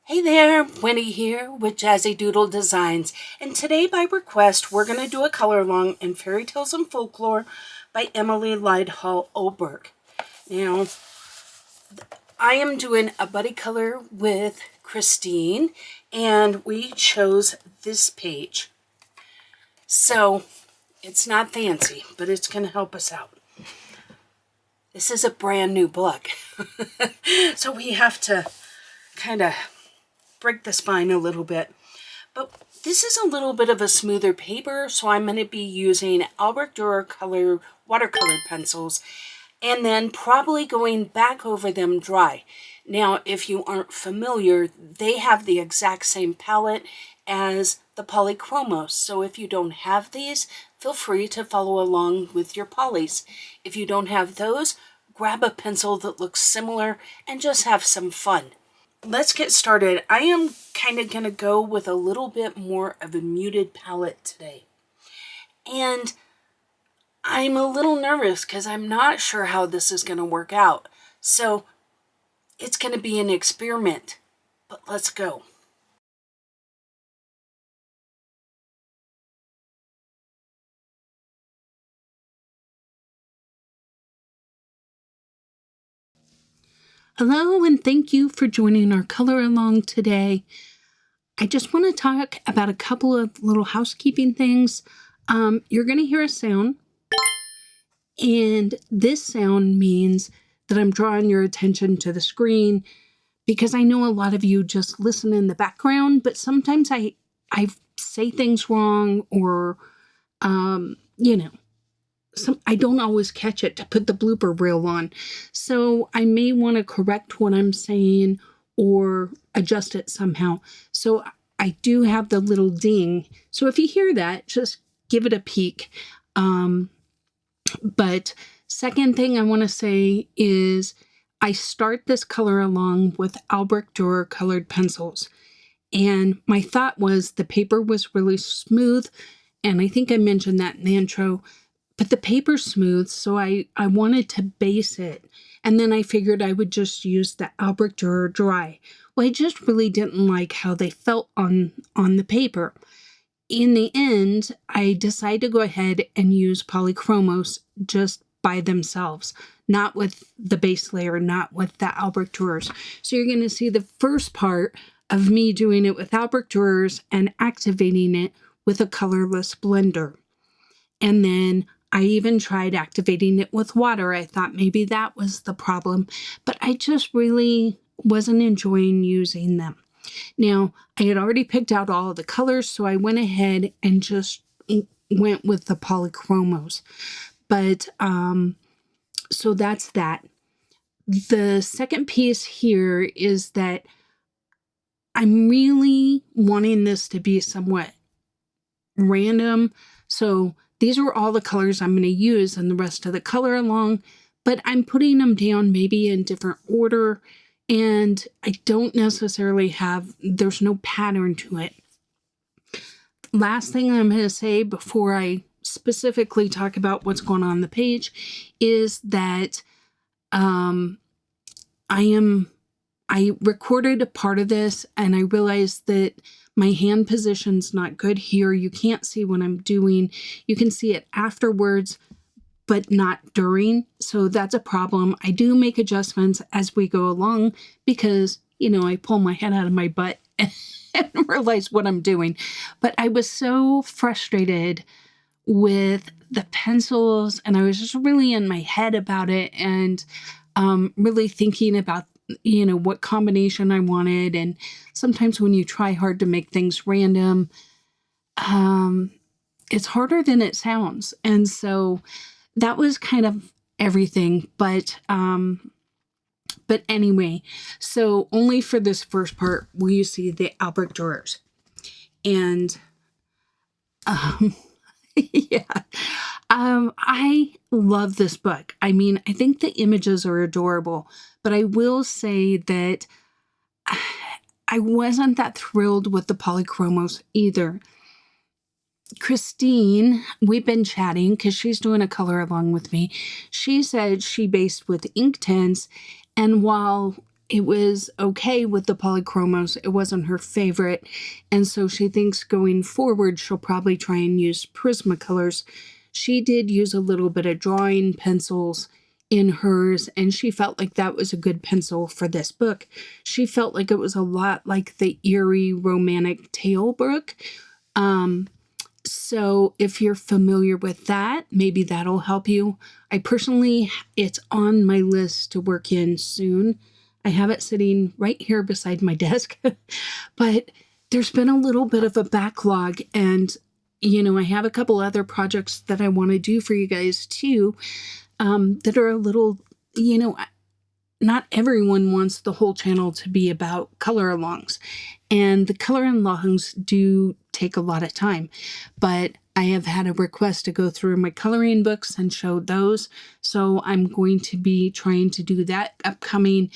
Hey there, Winnie here with Jazzydoodledesigns, and today by request we're going to do a color along in Fairy Tales and Folklore by Emily Lydhall Oberg. Now, I am doing a buddy color with Christine, and we chose this page. So, it's not fancy, but it's going to help us out. This is a brand new book, so we have to kind of break the spine a little bit. But this is a little bit of a smoother paper, so I'm going to be using Albrecht Dürer color watercolor pencils and then probably going back over them dry. Now, if you aren't familiar, they have the exact same palette as the polychromos. So if you don't have these, feel free to follow along with your polys. If you don't have those, grab a pencil that looks similar and just have some fun. Let's get started. I am kind of going to go with a little bit more of a muted palette today. And I'm a little nervous because I'm not sure how this is going to work out. So it's going to be an experiment, but let's go. Hello, and thank you for joining our color along today. I just want to talk about a couple of little housekeeping things. You're going to hear a sound, and this sound means that I'm drawing your attention to the screen because I know a lot of you just listen in the background, but sometimes I say things wrong or, I don't always catch it to put the blooper reel on. So I may want to correct what I'm saying or adjust it somehow. So I do have the little ding. So if you hear that, just give it a peek. But second thing I want to say is I start this color along with Albrecht Dürer colored pencils. And my thought was the paper was really smooth. And I think I mentioned that in the intro. But the paper's smooth, so I wanted to base it. And then I figured I would just use the Albrecht Dürer dry. Well, I just really didn't like how they felt on the paper. In the end, I decided to go ahead and use polychromos just by themselves, not with the base layer, not with the Albrecht Dürers. So you're going to see the first part of me doing it with Albrecht Dürers and activating it with a colorless blender. And then I even tried activating it with water. I thought maybe that was the problem, but I just really wasn't enjoying using them. Now, I had already picked out all of the colors, so I went ahead and just went with the polychromos. But, so that's that. The second piece here is that I'm really wanting this to be somewhat random. So these are all the colors I'm going to use in the rest of the color along, but I'm putting them down maybe in different order, and I don't necessarily there's no pattern to it. Last thing I'm going to say before I specifically talk about what's going on the page is that I recorded a part of this and I realized that my hand position's not good here. You can't see what I'm doing. You can see it afterwards, but not during. So that's a problem. I do make adjustments as we go along because, I pull my head out of my butt and realize what I'm doing. But I was so frustrated with the pencils and I was just really in my head about it and really thinking about what combination I wanted. And sometimes when you try hard to make things random, it's harder than it sounds. And so that was kind of everything. But anyway, so only for this first part will you see the Albrecht Dürers. And yeah. I love this book. I mean, I think the images are adorable, but I will say that I wasn't that thrilled with the polychromos either. Christine, we've been chatting because she's doing a color along with me. She said she based with ink tints, and while it was okay with the polychromos. It wasn't her favorite. And so she thinks going forward, she'll probably try and use Prismacolors. She did use a little bit of drawing pencils in hers, and she felt like that was a good pencil for this book. She felt like it was a lot like the eerie romantic tale book. So if you're familiar with that, maybe that'll help you. I personally, it's on my list to work in soon. I have it sitting right here beside my desk, but there's been a little bit of a backlog, and I have a couple other projects that I want to do for you guys too, that are a little, not everyone wants the whole channel to be about color alongs, and the color alongs do take a lot of time, but I have had a request to go through my coloring books and show those, so I'm going to be trying to do that upcoming,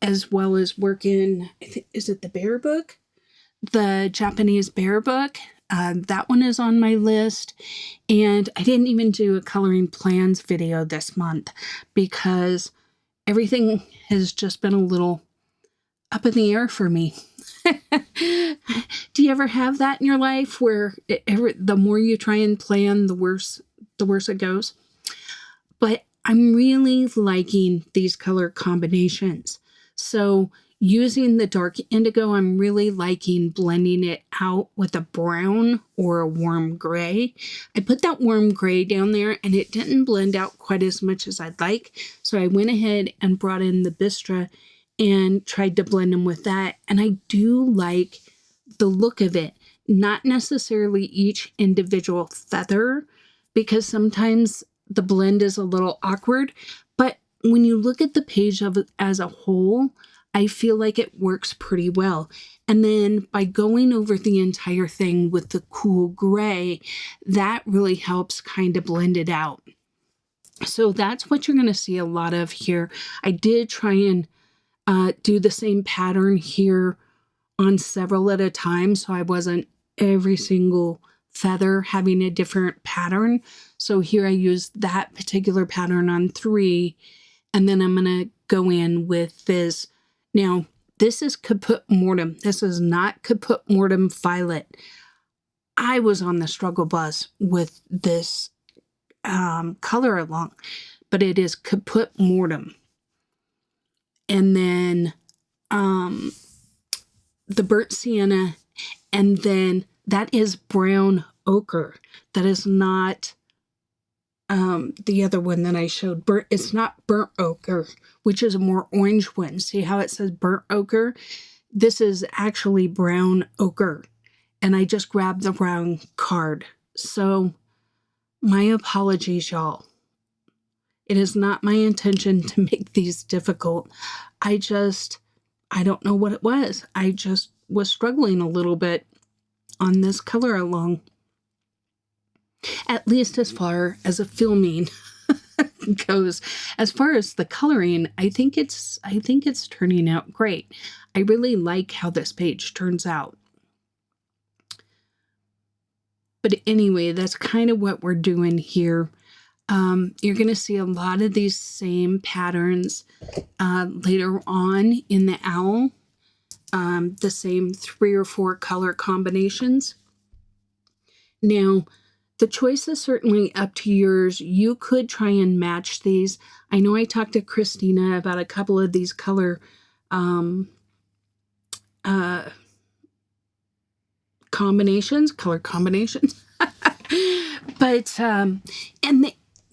as well as work in, I think, is it the bear book? The Japanese bear book. That one is on my list. And I didn't even do a coloring plans video this month because everything has just been a little up in the air for me. Do you ever have that in your life where the more you try and plan, the worse it goes? But I'm really liking these color combinations. So using the dark indigo, I'm really liking blending it out with a brown or a warm gray. I put that warm gray down there and it didn't blend out quite as much as I'd like. So I went ahead and brought in the Bistra and tried to blend them with that. And I do like the look of it, not necessarily each individual feather, because sometimes the blend is a little awkward. But when you look at the page of it as a whole, I feel like it works pretty well. And then by going over the entire thing with the cool gray, that really helps kind of blend it out. So that's what you're going to see a lot of here. I did try and do the same pattern here on several at a time, so I wasn't every single feather having a different pattern. So here I used that particular pattern on 3, and then I'm going to go in with this. Now, this is Caput Mortem. This is not Caput Mortem Violet. I was on the struggle bus with this color along, but it is Caput Mortem. And then the Burnt Sienna, and then that is Brown Ochre. That is not the other one that I showed. It's not Burnt Ochre, which is a more orange one. See how it says Burnt Ochre? This is actually Brown Ochre, and I just grabbed the wrong card. So my apologies, y'all. It is not my intention to make these difficult. I don't know what it was. I just was struggling a little bit on this color along. At least as far as a filming goes. As far as the coloring, I think it's turning out great. I really like how this page turns out. But anyway, that's kind of what we're doing here. You're going to see a lot of these same patterns later on in the owl. The same 3 or 4 color combinations. Now, the choice is certainly up to yours. You could try and match these. I know I talked to Christina about a couple of these color combinations. But,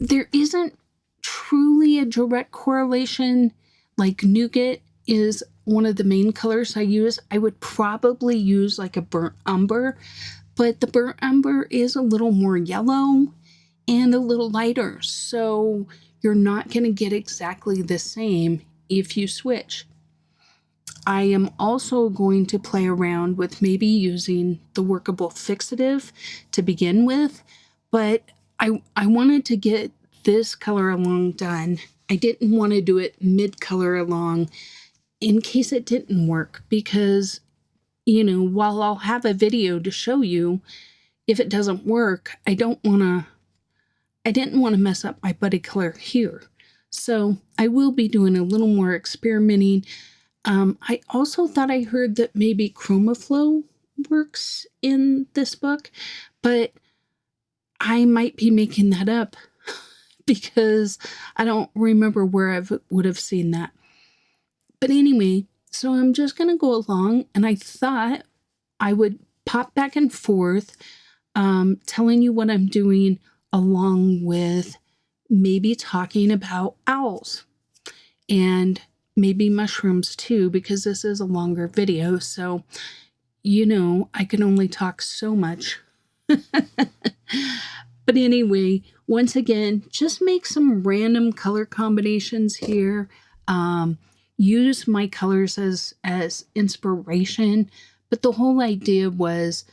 there isn't truly a direct correlation. Like nougat is one of the main colors I use. I would probably use like a burnt umber, but the burnt umber is a little more yellow and a little lighter. So you're not going to get exactly the same if you switch. I am also going to play around with maybe using the workable fixative to begin with, but I wanted to get this color along done. I didn't want to do it mid-color along in case it didn't work, because, while I'll have a video to show you, if it doesn't work, I didn't want to mess up my buddy color here. So I will be doing a little more experimenting. I also thought I heard that maybe ChromaFlow works in this book, but I might be making that up because I don't remember where I would have seen that. But anyway, so I'm just going to go along, and I thought I would pop back and forth telling you what I'm doing, along with maybe talking about owls and maybe mushrooms too, because this is a longer video. So, I can only talk so much. But anyway, once again, just make some random color combinations here. Use my colors as inspiration. But the whole idea was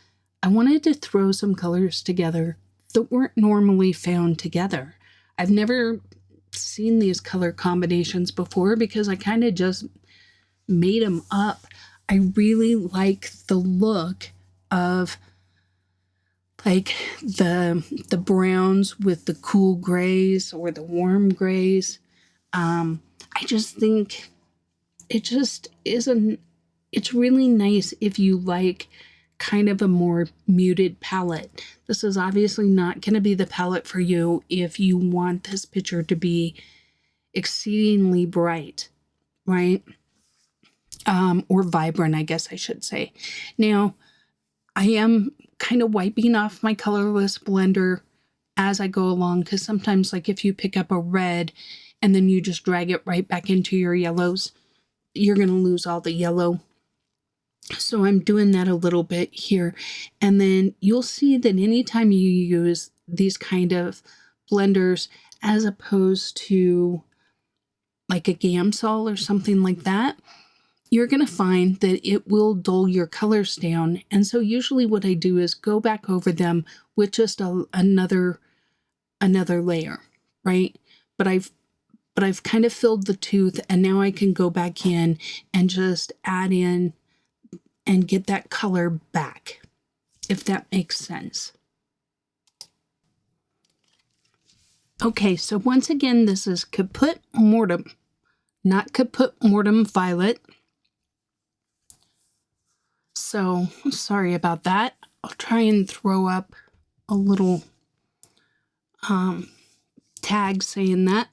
I wanted to throw some colors together that weren't normally found together. I've never seen these color combinations before because I kind of just made them up. I really like the look of like the browns with the cool grays or the warm grays. I just think it just isn't. It's really nice if you like kind of a more muted palette. This is obviously not going to be the palette for you if you want this picture to be exceedingly bright, right? Or vibrant, I guess I should say. Now, I am kind of wiping off my colorless blender as I go along, because sometimes, like if you pick up a red and then you just drag it right back into your yellows, you're going to lose all the yellow. So I'm doing that a little bit here. And then you'll see that anytime you use these kind of blenders, as opposed to like a Gamsol or something like that, you're going to find that it will dull your colors down. And so usually what I do is go back over them with just another layer, right? But I've kind of filled the tooth, and now I can go back in and just add in and get that color back, if that makes sense. Okay, so once again, this is Caput Mortem, not Caput Mortem Violet. So, sorry about that. I'll try and throw up a little tag saying that.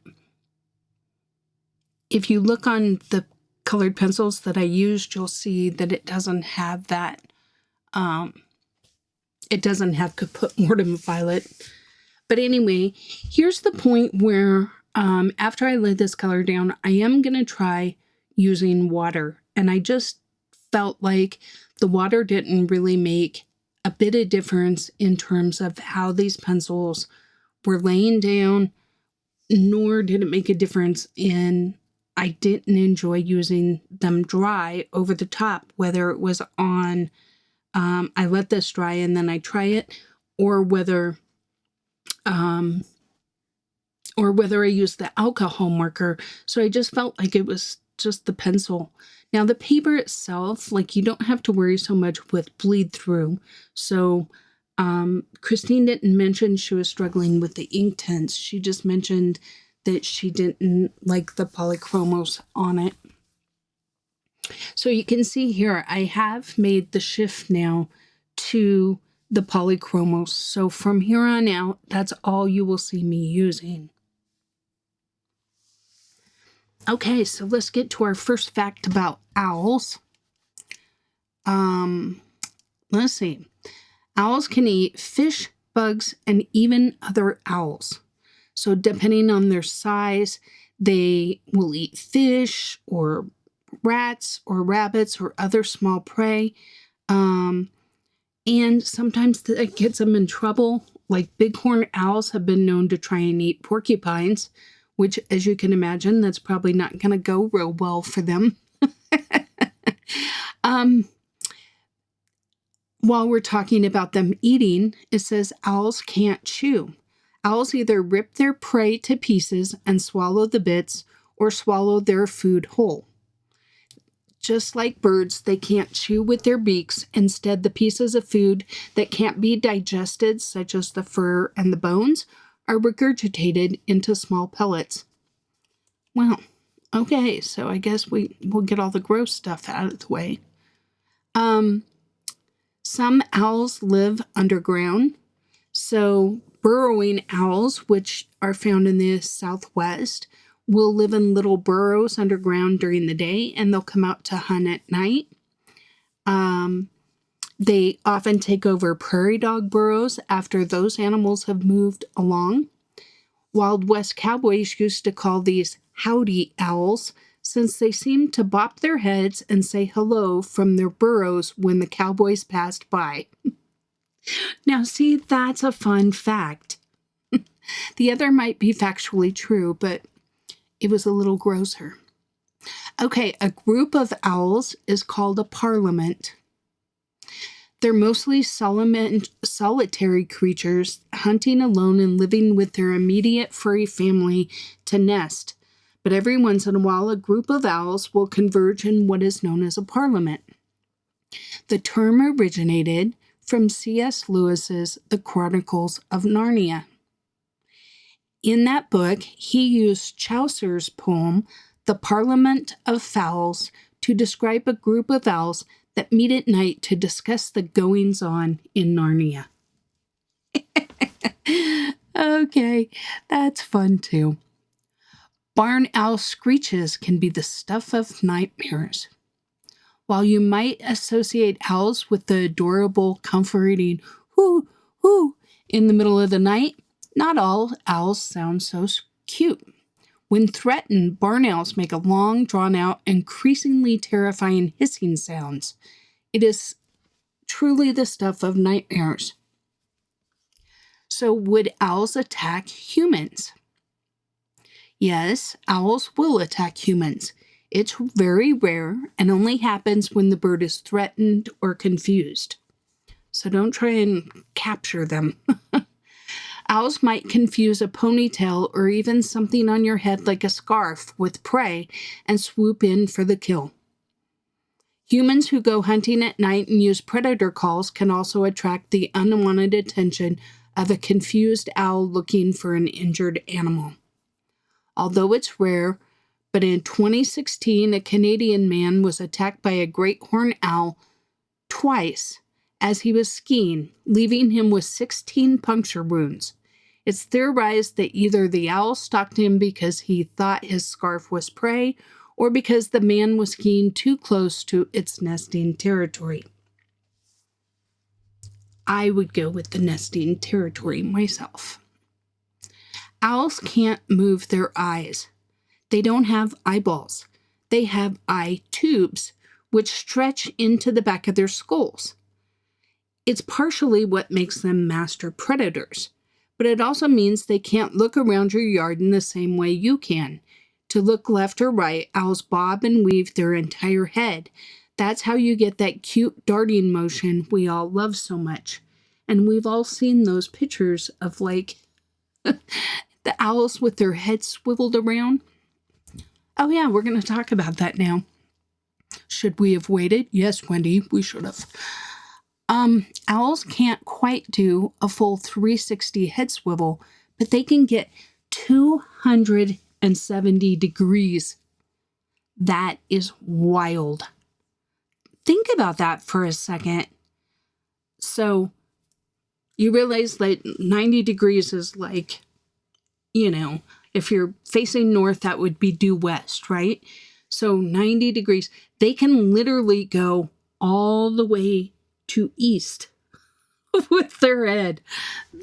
If you look on the colored pencils that I used, you'll see that it doesn't have that, it doesn't have Caput Mortem Violet. But anyway, here's the point where after I laid this color down, I am going to try using water. And I just felt like the water didn't really make a bit of difference in terms of how these pencils were laying down, nor did it make a difference in I didn't enjoy using them dry over the top, whether it was on, I let this dry and then I try it, or whether I used the alcohol marker. So I just felt like it was just the pencil. Now the paper itself, like you don't have to worry so much with bleed through. So Christine didn't mention she was struggling with the ink tints. She just mentioned that she didn't like the polychromos on it. So you can see here, I have made the shift now to the polychromos. So from here on out, that's all you will see me using. Okay, so let's get to our first fact about owls. Let's see. Owls can eat fish, bugs, and even other owls. So depending on their size, they will eat fish or rats or rabbits or other small prey. And sometimes that gets them in trouble. Like bighorn owls have been known to try and eat porcupines, which, as you can imagine, that's probably not going to go real well for them. While we're talking about them eating, it says owls can't chew. Owls either rip their prey to pieces and swallow the bits, or swallow their food whole. Just like birds, they can't chew with their beaks. Instead, the pieces of food that can't be digested, such as the fur and the bones, are regurgitated into small pellets. Well, okay, so I guess we'll get all the gross stuff out of the way. Some owls live underground. So burrowing owls, which are found in the southwest, will live in little burrows underground during the day, and they'll come out to hunt at night. They often take over prairie dog burrows after those animals have moved along. Wild West cowboys used to call these howdy owls, since they seemed to bop their heads and say hello from their burrows when the cowboys passed by. Now, see, that's a fun fact. The other might be factually true, but it was a little grosser. Okay, a group of owls is called a parliament. They're mostly solitary creatures, hunting alone and living with their immediate furry family to nest. But every once in a while, a group of owls will converge in what is known as a parliament. The term originated from C.S. Lewis's The Chronicles of Narnia. In that book, he used Chaucer's poem, The Parliament of Fowls, to describe a group of owls that meet at night to discuss the goings-on in Narnia. Okay, that's fun too. Barn owl screeches can be the stuff of nightmares. While you might associate owls with the adorable, comforting hoo, hoo in the middle of the night, not all owls sound so cute. When threatened, barn owls make a long, drawn-out, increasingly terrifying hissing sounds. It is truly the stuff of nightmares. So, would owls attack humans? Yes, owls will attack humans. It's very rare and only happens when the bird is threatened or confused. So don't try and capture them. Owls might confuse a ponytail or even something on your head like a scarf with prey and swoop in for the kill. Humans who go hunting at night and use predator calls can also attract the unwanted attention of a confused owl looking for an injured animal. Although it's rare, but in 2016, a Canadian man was attacked by a great horned owl twice as he was skiing, leaving him with 16 puncture wounds. It's theorized that either the owl stalked him because he thought his scarf was prey, or because the man was skiing too close to its nesting territory. I would go with the nesting territory myself. Owls can't move their eyes. They don't have eyeballs. They have eye tubes, which stretch into the back of their skulls. It's partially what makes them master predators, but it also means they can't look around your yard in the same way you can. To look left or right, owls bob and weave their entire head. That's how you get that cute darting motion we all love so much. And we've all seen those pictures of the owls with their heads swiveled around. Oh yeah, we're going to talk about that now. Should we have waited? Yes, Wendy, we should have. Owls can't quite do a full 360 head swivel, but they can get 270 degrees. That is wild. Think about that for a second. So, you realize that 90 degrees is like, if you're facing north, that would be due west, right? So 90 degrees. They can literally go all the way to east with their head.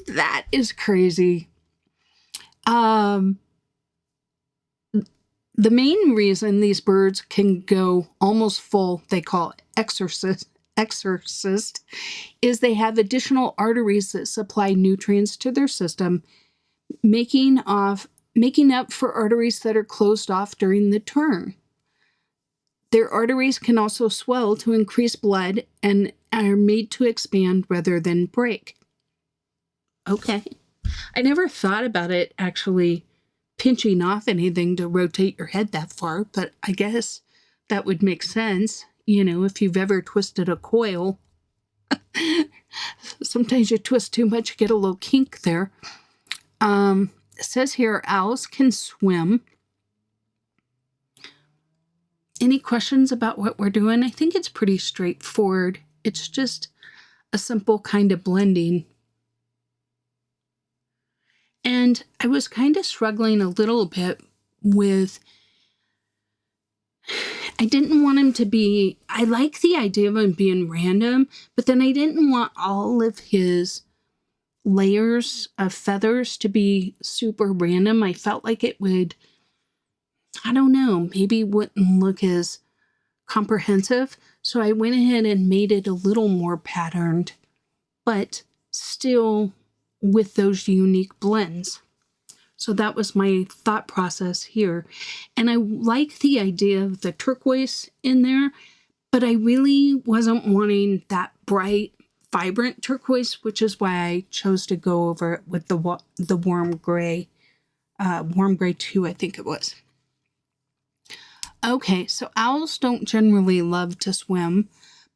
That is crazy. The main reason these birds can go almost full, they call it exorcist, is they have additional arteries that supply nutrients to their system, making up for arteries that are closed off during the turn. Their arteries can also swell to increase blood and are made to expand rather than break. Okay. I never thought about it actually pinching off anything to rotate your head that far, but I guess that would make sense. If you've ever twisted a coil, sometimes you twist too much, you get a little kink there. It says here, owls can swim. Any questions about what we're doing? I think it's pretty straightforward. It's just a simple kind of blending. And I was kind of struggling a little bit with, I didn't want him to be, I like the idea of him being random, but then I didn't want all of his layers of feathers to be super random. I felt like it would, I don't know, maybe wouldn't look as comprehensive. So I went ahead and made it a little more patterned, but still with those unique blends. So that was my thought process here. And I like the idea of the turquoise in there, but I really wasn't wanting that bright, vibrant turquoise, which is why I chose to go over it with the warm gray 2, I think it was. Okay, so owls don't generally love to swim,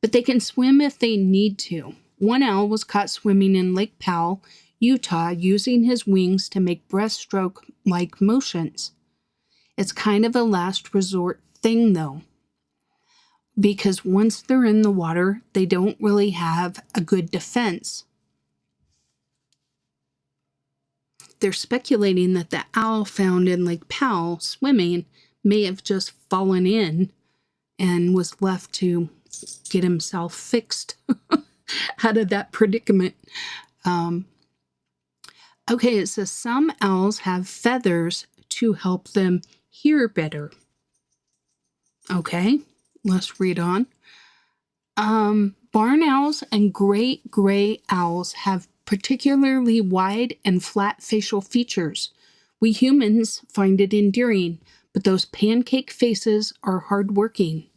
but they can swim if they need to. One owl was caught swimming in Lake Powell, Utah, using his wings to make breaststroke-like motions. It's kind of a last resort thing, though, because once they're in the water, they don't really have a good defense. They're speculating that the owl found in Lake Powell swimming may have just fallen in and was left to get himself fixed out of that predicament. Okay, it says some owls have feathers to help them hear better. Okay, let's read on. Barn owls and great gray owls have particularly wide and flat facial features. We humans find it endearing, but those pancake faces are hardworking.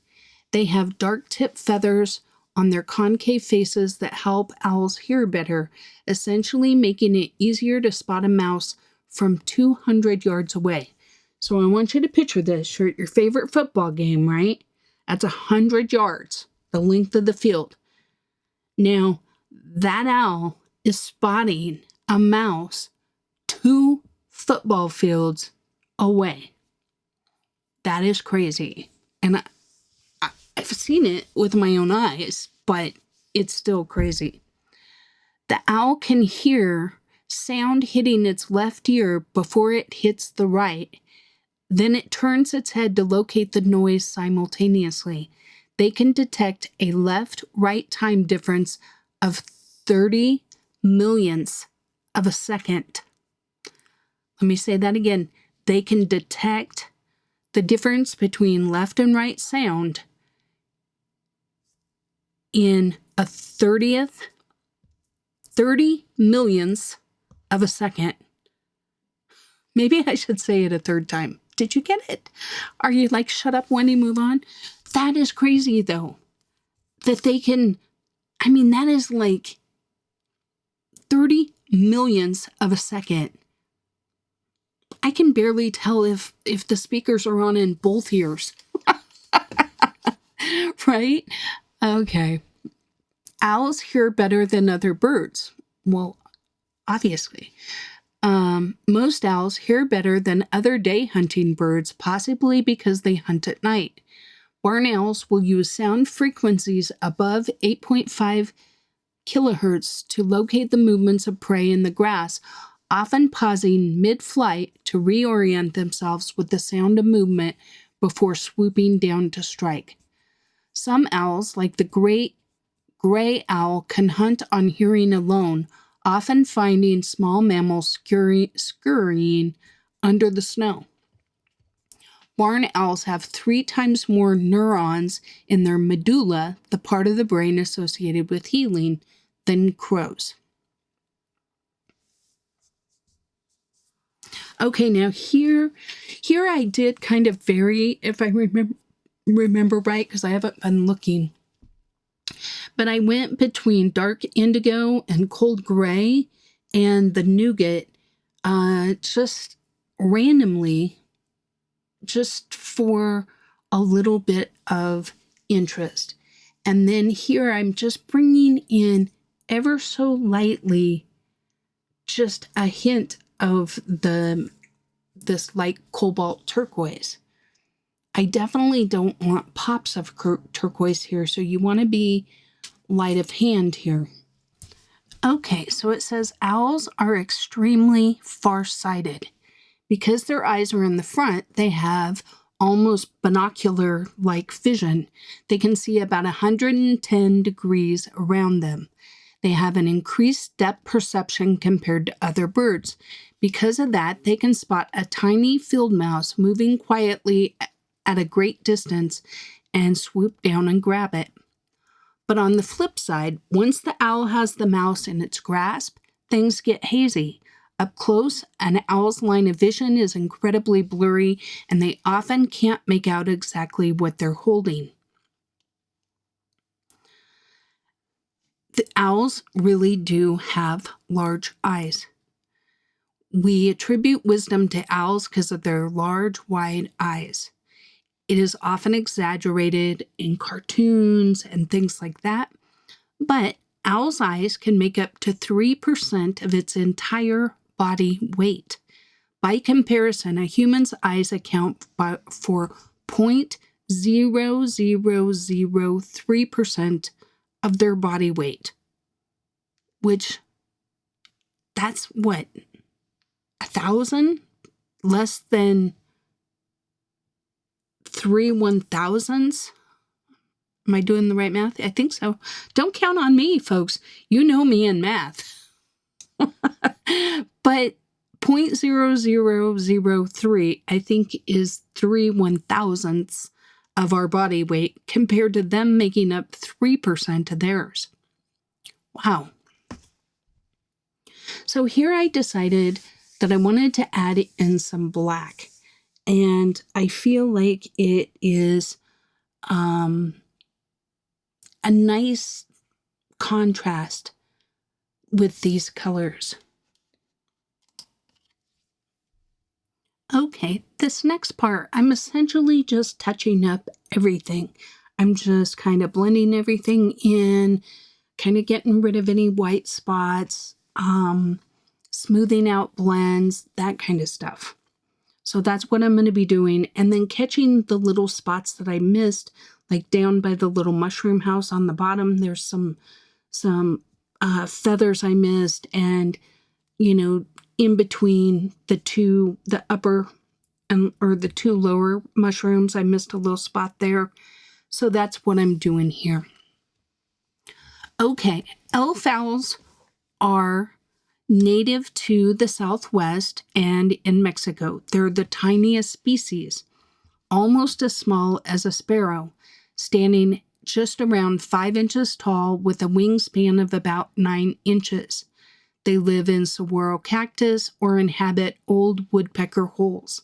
They have dark tip feathers on their concave faces that help owls hear better, essentially making it easier to spot a mouse from 200 yards away. So I want you to picture this. You're at your favorite football game, right? That's 100 yards, the length of the field. Now, that owl is spotting a mouse 2 football fields away. That is crazy. And I've seen it with my own eyes, but it's still crazy. The owl can hear sound hitting its left ear before it hits the right. Then it turns its head to locate the noise simultaneously. They can detect a left-right time difference of 30 millionths of a second. Let me say that again. They can detect the difference between left and right sound in a 30 millionths of a second. Maybe I should say it a third time. Did you get it? Are you like, shut up, Wendy, move on? That is crazy, though. That they can, I mean, that is like 30 millionths of a second. I can barely tell if the speakers are on in both ears. Right? Okay. Owls hear better than other birds. Well, obviously. Most owls hear better than other day hunting birds, possibly because they hunt at night. Barn owls will use sound frequencies above 8.5 kilohertz to locate the movements of prey in the grass, often pausing mid-flight to reorient themselves with the sound of movement before swooping down to strike. Some owls, like the great gray owl, can hunt on hearing alone, often finding small mammals scurrying under the snow. Barn owls have 3 times more neurons in their medulla, the part of the brain associated with healing, than crows. Okay, now here I did kind of vary, if I remember right, because I haven't been looking. But I went between dark indigo and cold gray and the nougat just randomly, just for a little bit of interest. And then here I'm just bringing in ever so lightly just a hint of this light cobalt turquoise. I definitely don't want pops of turquoise here, so you want to be light of hand here. Okay, so it says owls are extremely far-sighted. Because their eyes are in the front, they have almost binocular-like vision. They can see about 110 degrees around them. They have an increased depth perception compared to other birds. Because of that, they can spot a tiny field mouse moving quietly at a great distance and swoop down and grab it. But on the flip side, once the owl has the mouse in its grasp, things get hazy. Up close, an owl's line of vision is incredibly blurry, and they often can't make out exactly what they're holding. The owls really do have large eyes. We attribute wisdom to owls because of their large, wide eyes. It is often exaggerated in cartoons and things like that, but owl's eyes can make up to 3% of its entire body weight. By comparison, a human's eyes account for 0.0003% of their body weight, which that's what, 1,000? Less than 3/1000s? Am I doing the right math? I think so. Don't count on me, folks. You know me in math. But 0.0003, I think, is 3/1000ths of our body weight compared to them making up 3% of theirs. Wow. So here I decided that I wanted to add in some black. And I feel like it is a nice contrast with these colors. Okay, this next part, I'm essentially just touching up everything. I'm just kind of blending everything in, kind of getting rid of any white spots, smoothing out blends, that kind of stuff. So that's what I'm going to be doing. And then catching the little spots that I missed, like down by the little mushroom house on the bottom, there's some feathers I missed, and, you know, in between the upper or the two lower mushrooms, I missed a little spot there. So that's what I'm doing here. Okay, elf owls are native to the Southwest and in Mexico. They're the tiniest species, almost as small as a sparrow, standing just around 5 inches tall with a wingspan of about 9 inches. They live in saguaro cactus or inhabit old woodpecker holes.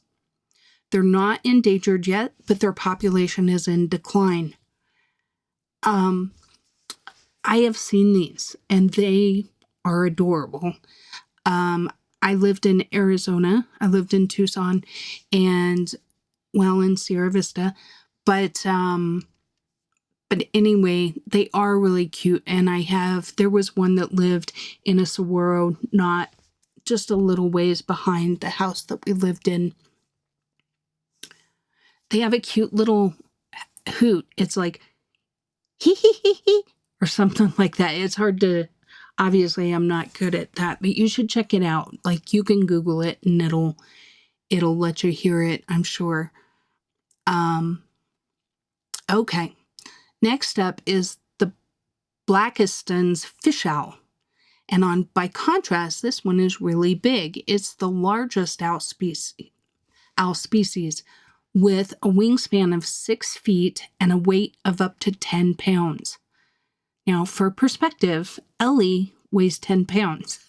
They're not endangered yet, but their population is in decline. I have seen these, and they are adorable. I lived in Arizona. I lived in Tucson and, well, in Sierra Vista. But anyway, they are really cute. And there was one that lived in a saguaro, not just a little ways behind the house that we lived in. They have a cute little hoot. It's like, hee hee hee hee, or something like that. It's hard to, obviously I'm not good at that, but you should check it out. Like, you can Google it and it'll let you hear it, I'm sure. Okay. Next up is the Blakiston's fish owl. And by contrast, this one is really big. It's the largest owl species with a wingspan of 6 feet and a weight of up to 10 pounds. Now, for perspective, Ellie weighs 10 pounds.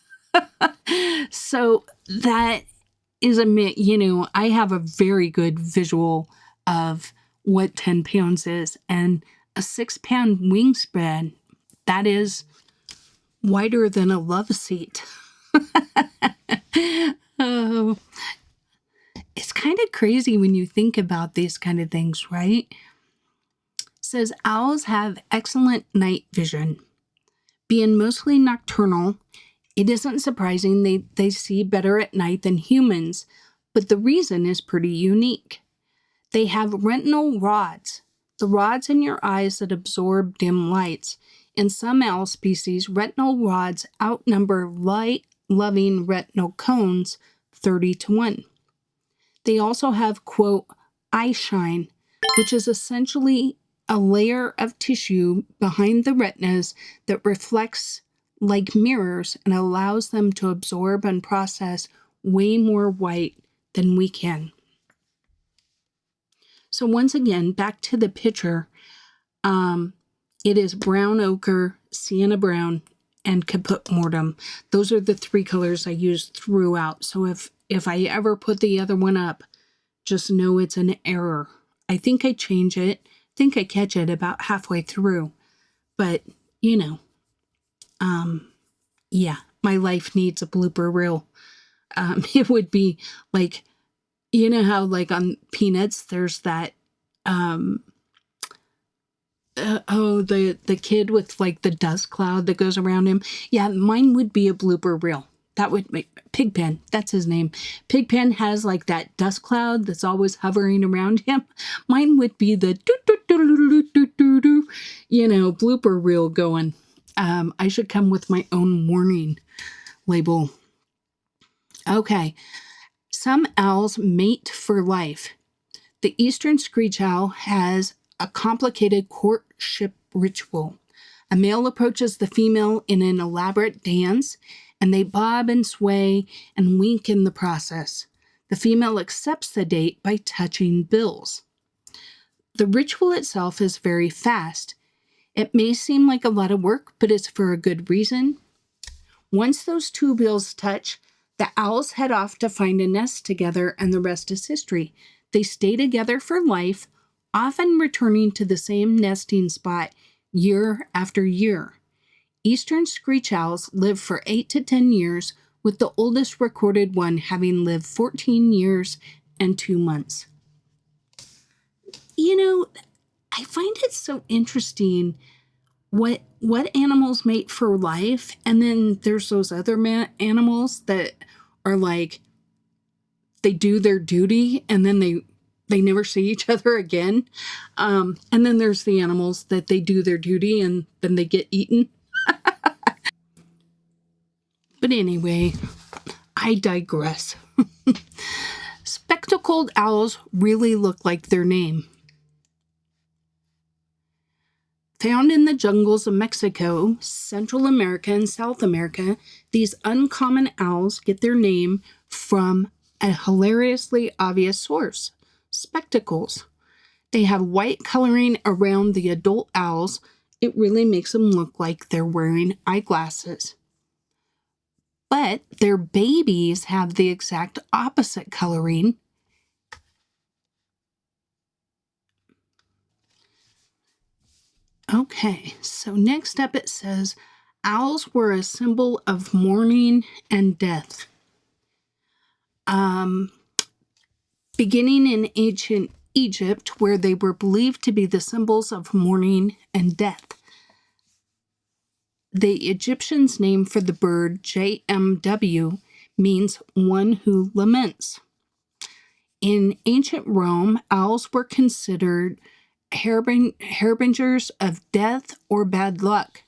So that is I have a very good visual of what 10 pounds is. And a 6-pound wingspan, that is wider than a love seat. Oh, it's kind of crazy when you think about these kind of things, right? It says owls have excellent night vision. Being mostly nocturnal, it isn't surprising they see better at night than humans, but the reason is pretty unique. They have retinal rods, the rods in your eyes that absorb dim lights. In some owl species, retinal rods outnumber light-loving retinal cones 30 to 1. They also have, quote, eye shine, which is essentially a layer of tissue behind the retinas that reflects like mirrors and allows them to absorb and process way more white than we can. So once again, back to the picture, it is brown ochre, sienna brown, and caput mortem. Those are the three colors I use throughout. So if I ever put the other one up, just know it's an error. I think I change it. I think I catch it about halfway through. But, yeah, my life needs a blooper reel. It would be like, you know how like on Peanuts, there's that, the kid with like the dust cloud that goes around him. Yeah, mine would be a blooper reel. That would make Pigpen. That's his name. Pigpen has like that dust cloud that's always hovering around him. Mine would be the blooper reel going. I should come with my own warning label. Okay. Some owls mate for life. The eastern screech owl has a complicated courtship ritual. A male approaches the female in an elaborate dance, and they bob and sway and wink in the process. The female accepts the date by touching bills. The ritual itself is very fast. It may seem like a lot of work, but it's for a good reason. Once those two bills touch, the owls head off to find a nest together, and the rest is history. They stay together for life, often returning to the same nesting spot year after year. Eastern screech owls live for 8 to 10 years, with the oldest recorded one having lived 14 years and 2 months. I find it so interesting what animals mate for life, and then there's those other animals that are like, they do their duty and then they never see each other again. And then there's the animals that they do their duty and then they get eaten. But anyway, I digress. Spectacled owls really look like their name. Found in the jungles of Mexico, Central America, and South America, these uncommon owls get their name from a hilariously obvious source: spectacles. They have white coloring around the adult owls. It really makes them look like they're wearing eyeglasses. But their babies have the exact opposite coloring. Okay, so next up it says, owls were a symbol of mourning and death. Beginning in ancient Egypt, where they were believed to be the symbols of mourning and death. The Egyptians' name for the bird, JMW, means one who laments. In ancient Rome, owls were considered harbingers of death or bad luck.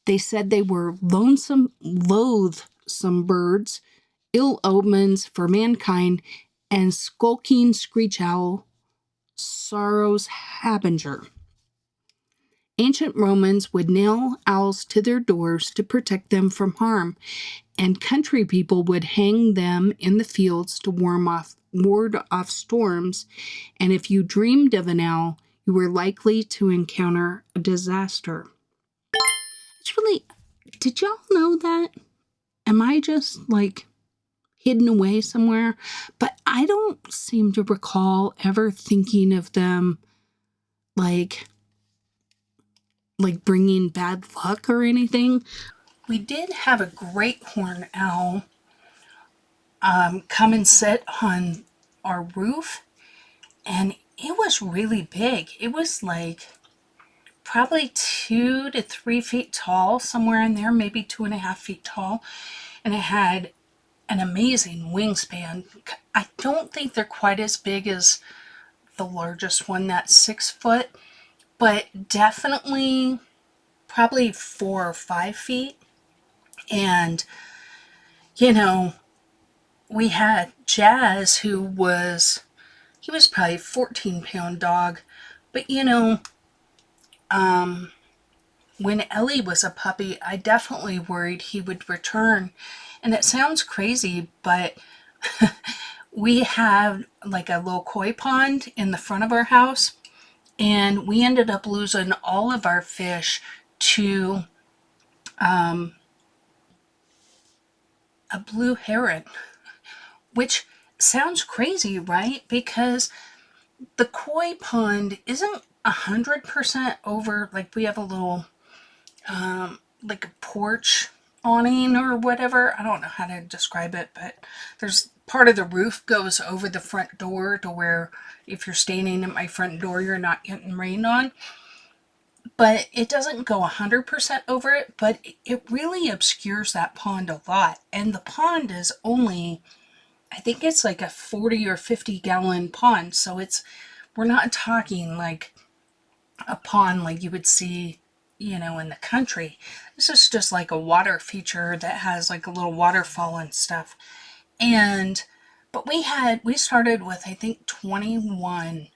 They said they were loathsome birds, ill omens for mankind, and skulking screech owl, sorrow's harbinger. Ancient Romans would nail owls to their doors to protect them from harm, and country people would hang them in the fields to ward off storms, and if you dreamed of an owl, you were likely to encounter a disaster. Did y'all know that? Am I just hidden away somewhere? But I don't seem to recall ever thinking of them like bringing bad luck or anything. We did have a great horned owl come and sit on our roof, and it was really big. It was probably 2 to 3 feet tall, somewhere in there, maybe 2.5 feet tall, and it had an amazing wingspan. I don't think they're quite as big as the largest one, that's 6 foot, but definitely probably 4 or 5 feet. And, you know, we had Jazz, he was probably a 14-pound dog. But, when Ellie was a puppy, I definitely worried he would return. And it sounds crazy, but we have like a little koi pond in the front of our house, and we ended up losing all of our fish to a blue heron, which sounds crazy, right? Because the koi pond isn't 100% over. Like, we have a little like a porch awning or whatever. I don't know how to describe it, but there's part of the roof goes over the front door to where if you're standing at my front door, you're not getting rained on. But it doesn't go 100% over it, but it really obscures that pond a lot. And the pond is only, I think it's like a 40 or 50 gallon pond. So we're not talking like a pond like you would see, in the country. This is just like a water feature that has like a little waterfall and stuff. And, but we started with, I think, 21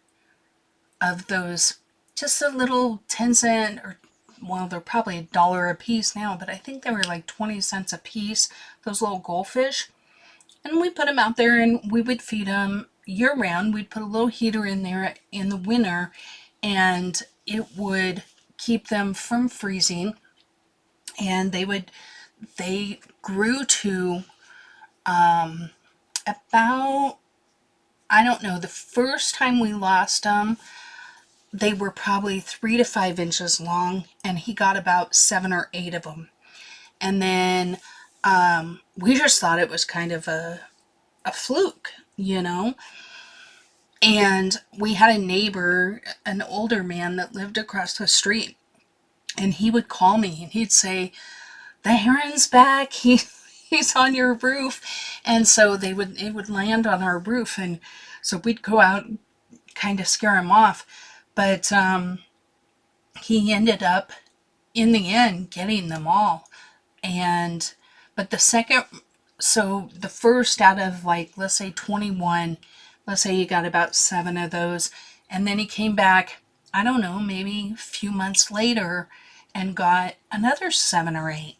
of those, just a little 10 cent, or, well, they're probably $1 a piece now, but I think they were like 20 cents a piece, those little goldfish. And we put them out there and we would feed them year round. We'd put a little heater in there in the winter, and it would keep them from freezing. And they grew to about, I don't know, the first time we lost them, they were probably 3 to 5 inches long, and he got about 7 or 8 of them. And then we just thought it was kind of a fluke. And we had a neighbor, an older man that lived across the street, and he would call me and he'd say, "The heron's back. He's on your roof." And so it would land on our roof, and so we'd go out and kind of scare him off. But he ended up in the end getting them all. And but the first out of, like, let's say 21, let's say he got about 7 of those, and then he came back, I don't know, maybe a few months later and got another 7 or 8.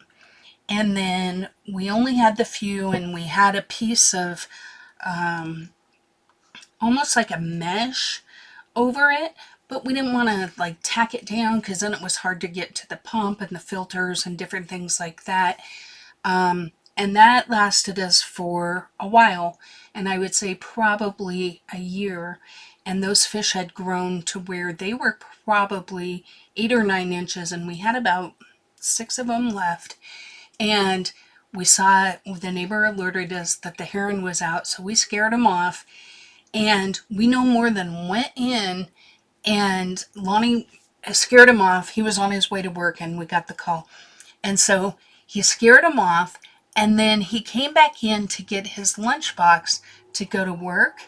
And then we only had the few, and we had a piece of almost like a mesh over it, but we didn't want to like tack it down because then it was hard to get to the pump and the filters and different things like that. And that lasted us for a while, and I would say probably a year. And those fish had grown to where they were probably 8 or 9 inches, and we had about 6 of them left. And we saw, the neighbor alerted us that the heron was out, so we scared him off. And we no more than went in, and Lonnie scared him off. He was on his way to work, and we got the call. And so he scared him off, and then he came back in to get his lunchbox to go to work.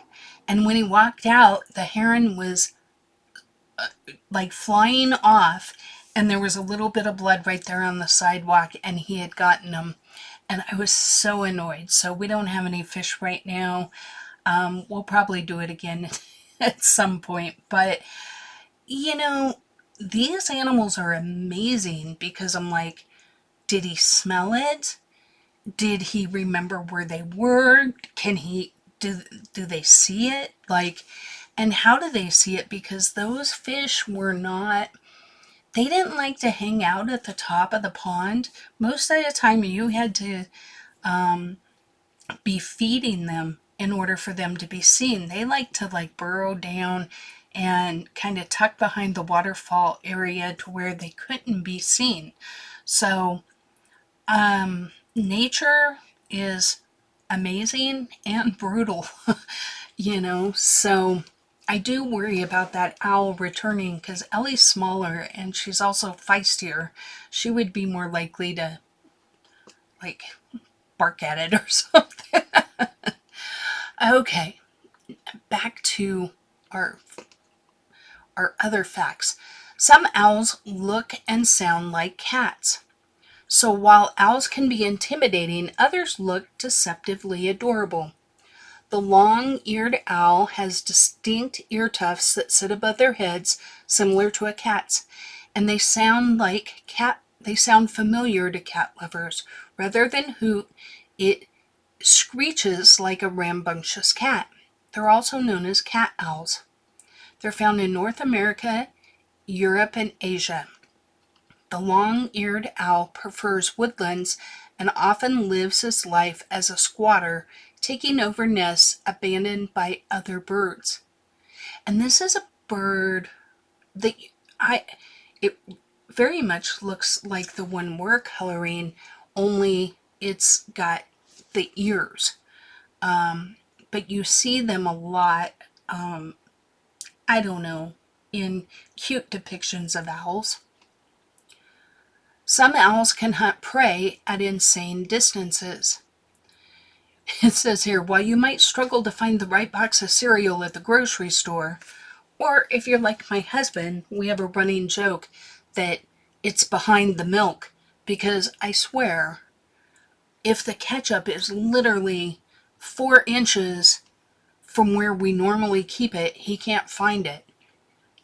And when he walked out, the heron was like flying off, and there was a little bit of blood right there on the sidewalk, and he had gotten them. And I was so annoyed. So we don't have any fish right now. We'll probably do it again at some point. But, these animals are amazing because I'm like, did he smell it? Did he remember where they were? Do they see it? Like, and how do they see it? Because those fish were not, they didn't like to hang out at the top of the pond. Most of the time you had to be feeding them in order for them to be seen. They like to like burrow down and kind of tuck behind the waterfall area to where they couldn't be seen. So nature is amazing and brutal, so I do worry about that owl returning because Ellie's smaller and she's also feistier. She would be more likely to, like, bark at it or something. Okay, back to our other facts. Some owls look and sound like cats. So while owls can be intimidating, others look deceptively adorable. The long-eared owl has distinct ear tufts that sit above their heads, similar to a cat's, and they sound familiar to cat lovers. Rather than hoot, it screeches like a rambunctious cat. They're also known as cat owls. They're found in North America, Europe, and Asia. The long-eared owl prefers woodlands and often lives his life as a squatter, taking over nests abandoned by other birds. And this is a bird that it very much looks like the one we're coloring, only it's got the ears. But you see them a lot, I don't know, in cute depictions of owls. Some owls can hunt prey at insane distances. It says here, while you might struggle to find the right box of cereal at the grocery store, or if you're like my husband, we have a running joke that it's behind the milk, because I swear, if the ketchup is literally 4 inches from where we normally keep it, he can't find it.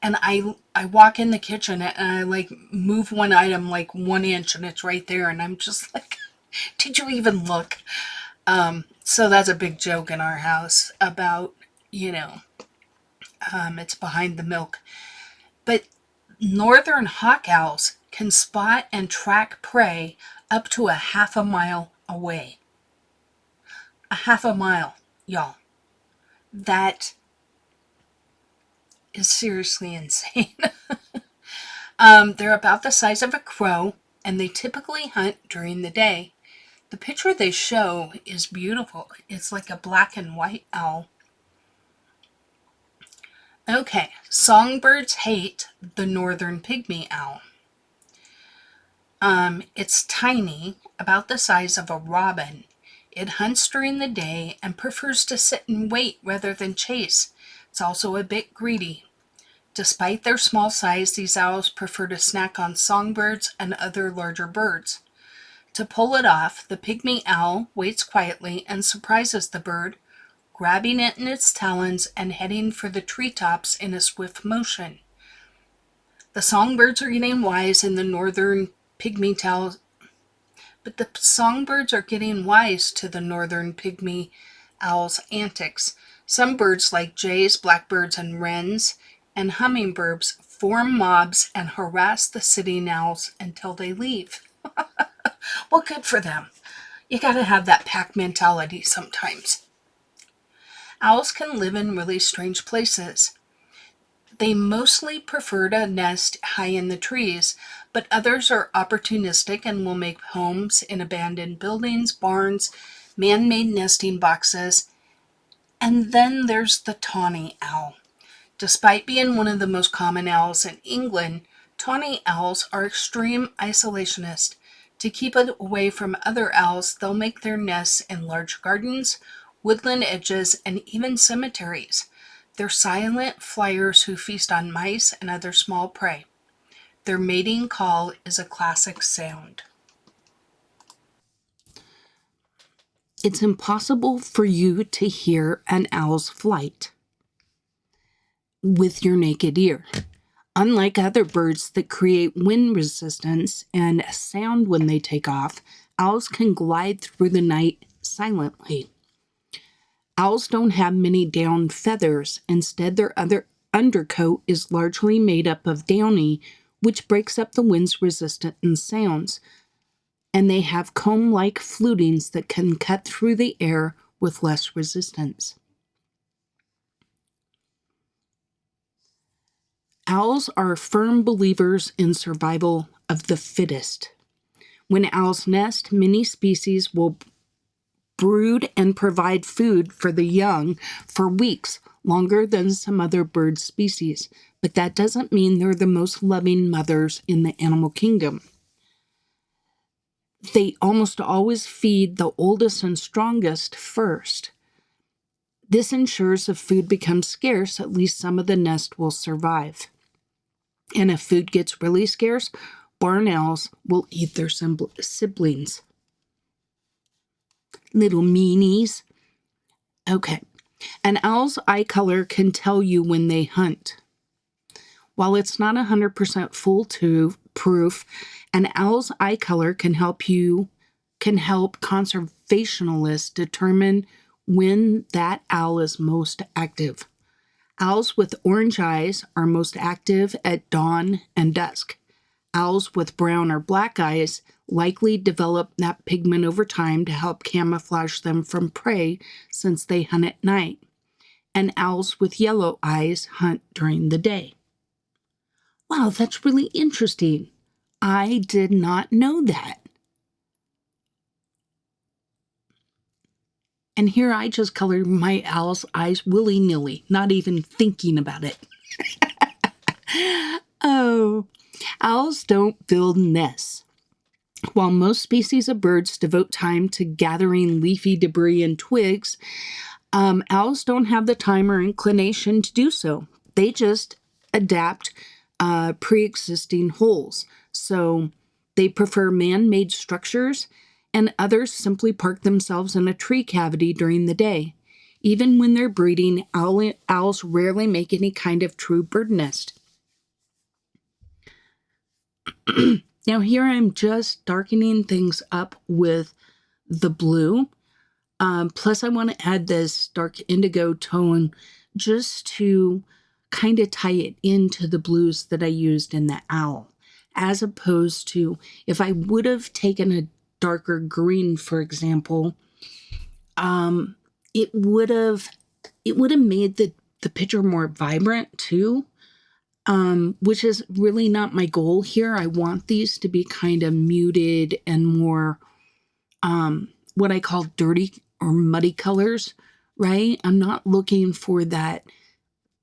And I walk in the kitchen and I like move one item like 1 inch and it's right there, and I'm just like, did you even look? So that's a big joke in our house about, it's behind the milk. But northern hawk owls can spot and track prey up to a half a mile away. A half a mile, y'all. That is seriously insane. They're about the size of a crow, and they typically hunt during the day. The picture they show is beautiful. It's like a black and white owl. Okay, songbirds hate the northern pygmy owl. It's tiny, about the size of a robin. It hunts during the day and prefers to sit and wait rather than chase. It's also a bit greedy. Despite their small size, these owls prefer to snack on songbirds and other larger birds. To pull it off, the pygmy owl waits quietly and surprises the bird, grabbing it in its talons and heading for the treetops in a swift motion. The songbirds are getting wise in the northern pygmy towels, but the songbirds are getting wise to the northern pygmy owl's antics. Some birds like jays, blackbirds, and wrens, and hummingbirds form mobs and harass the sitting owls until they leave. Well, good for them. You gotta have that pack mentality sometimes. Owls can live in really strange places. They mostly prefer to nest high in the trees, but others are opportunistic and will make homes in abandoned buildings, barns, man-made nesting boxes. And then there's the tawny owl. Despite being one of the most common owls in England, tawny owls are extreme isolationists. To keep away from other owls, they'll make their nests in large gardens, woodland edges, and even cemeteries. They're silent flyers who feast on mice and other small prey. Their mating call is a classic sound. It's impossible for you to hear an owl's flight with your naked ear. Unlike other birds that create wind resistance and sound when they take off, owls can glide through the night silently. Owls don't have many down feathers. Instead, their undercoat is largely made up of downy, which breaks up the wind's resistant sounds. And they have comb-like flutings that can cut through the air with less resistance. Owls are firm believers in survival of the fittest. When owls nest, many species will brood and provide food for the young for weeks, longer than some other bird species. But that doesn't mean they're the most loving mothers in the animal kingdom. they almost always feed the oldest and strongest first. This ensures if food becomes scarce, at least some of the nest will survive. And if food gets really scarce, barn owls will eat their siblings. Little meanies. Okay. An owl's eye color can tell you when they hunt. While it's not 100% foolproof, an owl's eye color can help conservationists determine when that owl is most active. Owls with orange eyes are most active at dawn and dusk. Owls with brown or black eyes likely develop that pigment over time to help camouflage them from prey since they hunt at night. And owls with yellow eyes hunt during the day. Wow, that's really interesting. I did not know that. And here I just colored my owl's eyes willy-nilly, not even thinking about it. Oh, owls don't build nests. While most species of birds devote time to gathering leafy debris and twigs, owls don't have the time or inclination to do so. They just adapt pre-existing holes. So they prefer man-made structures, and others simply park themselves in a tree cavity during the day. Even when they're breeding, owls rarely make any kind of true bird nest. Now here I'm just darkening things up with the blue. Plus I want to add this dark indigo tone just to kind of tie it into the blues that I used in the owl. As opposed to, if I would have taken a darker green, for example, it would have made the picture more vibrant too, which is really not my goal here. I want these to be kind of muted and more what I call dirty or muddy colors, right? I'm not looking for that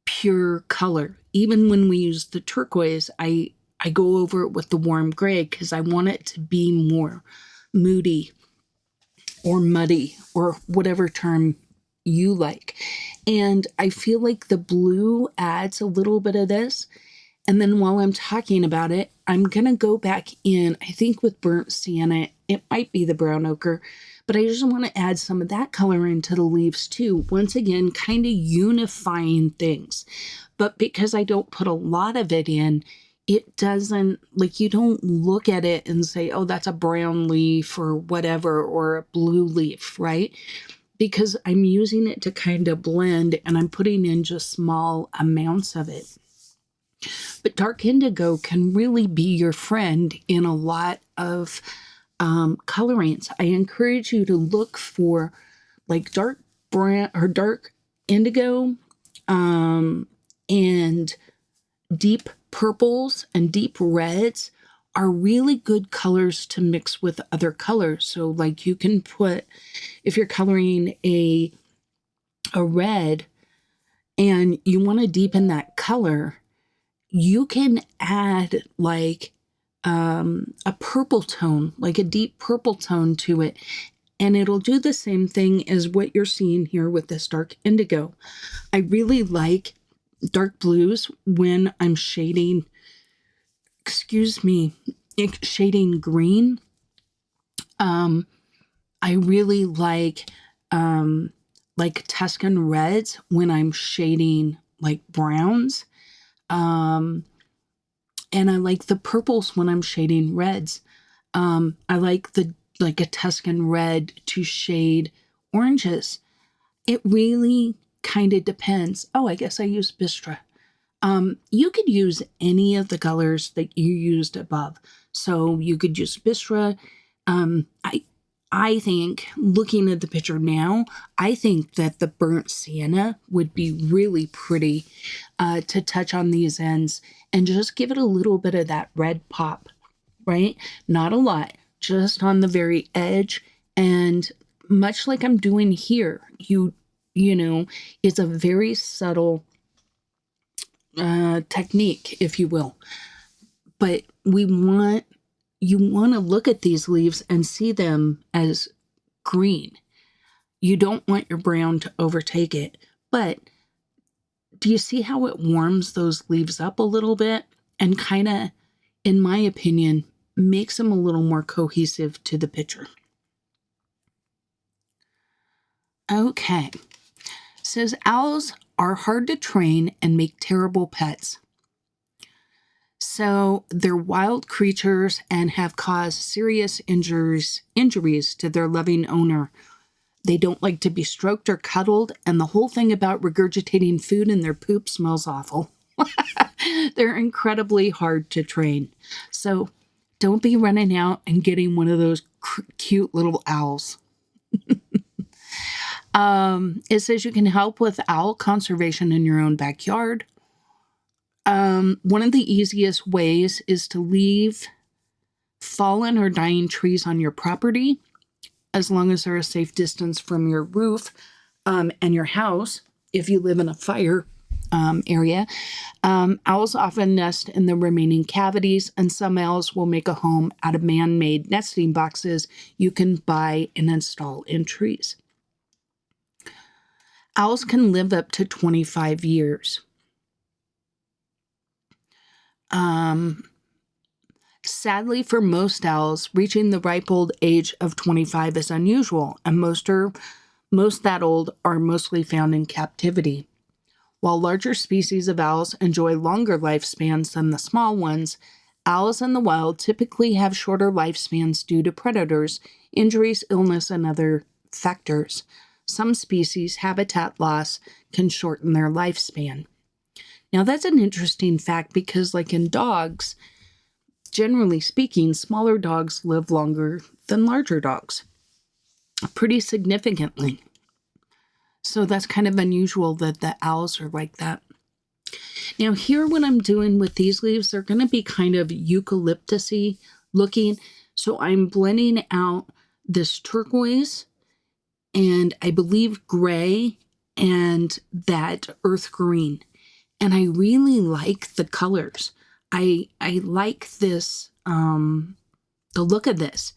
pure color. Even when we use the turquoise, I go over it with the warm gray because I want it to be more moody or muddy or whatever term you like. And I feel like the blue adds a little bit of this. And then while I'm talking about it, I'm going to go back in, I think with burnt sienna, it might be the brown ochre, but I just want to add some of that color into the leaves too. Once again, kind of unifying things. But because I don't put a lot of it in, it doesn't, like, you don't look at it and say, oh, that's a brown leaf or whatever, or a blue leaf, right? Because I'm using it to kind of blend, and I'm putting in just small amounts of it. But dark indigo can really be your friend in a lot of colorings. I encourage you to look for like dark brown or dark indigo and deep purples and deep reds are really good colors to mix with other colors. So like you can put, if you're coloring a red and you want to deepen that color, you can add like a purple tone, like a deep purple tone to it. And it'll do the same thing as what you're seeing here with this dark indigo. I really like dark blues when I'm shading, shading green. I really like Tuscan reds when I'm shading like browns. And I like the purples when I'm shading reds. I like a Tuscan red to shade oranges. It really kind of depends. Oh, I guess I use Bistra. You could use any of the colors that you used above. So you could use Bistra. I think, looking at the picture now, I think that the burnt sienna would be really pretty to touch on these ends and just give it a little bit of that red pop, right? Not a lot, just on the very edge. And much like I'm doing here, you know, it's a very subtle technique, if you will. But we want you want to look at these leaves and see them as green. You don't want your brown to overtake it. But do you see how it warms those leaves up a little bit and kind of, in my opinion, makes them a little more cohesive to the picture? Okay. It says owls are hard to train and make terrible pets. So they're wild creatures and have caused serious injuries to their loving owner. They don't like to be stroked or cuddled, and the whole thing about regurgitating food in their poop smells awful. They're incredibly hard to train. So don't be running out and getting one of those cute little owls. It says you can help with owl conservation in your own backyard. One of the easiest ways is to leave fallen or dying trees on your property, as long as they're a safe distance from your roof and your house. If you live in a fire area, owls often nest in the remaining cavities, and some owls will make a home out of man-made nesting boxes you can buy and install in trees. Owls can live up to 25 years. Sadly, for most owls, reaching the ripe old age of 25 is unusual, and most that old are mostly found in captivity. While larger species of owls enjoy longer lifespans than the small ones, owls in the wild typically have shorter lifespans due to predators, injuries, illness, and other factors. Some species' habitat loss can shorten their lifespan. Now, that's an interesting fact because, like in dogs, generally speaking, smaller dogs live longer than larger dogs, pretty significantly. So that's kind of unusual that the owls are like that. Now, here what I'm doing with these leaves, they're going to be kind of eucalyptus-y looking. So I'm blending out this turquoise and I believe gray and that earth green. And I really like the colors. I like this, the look of this.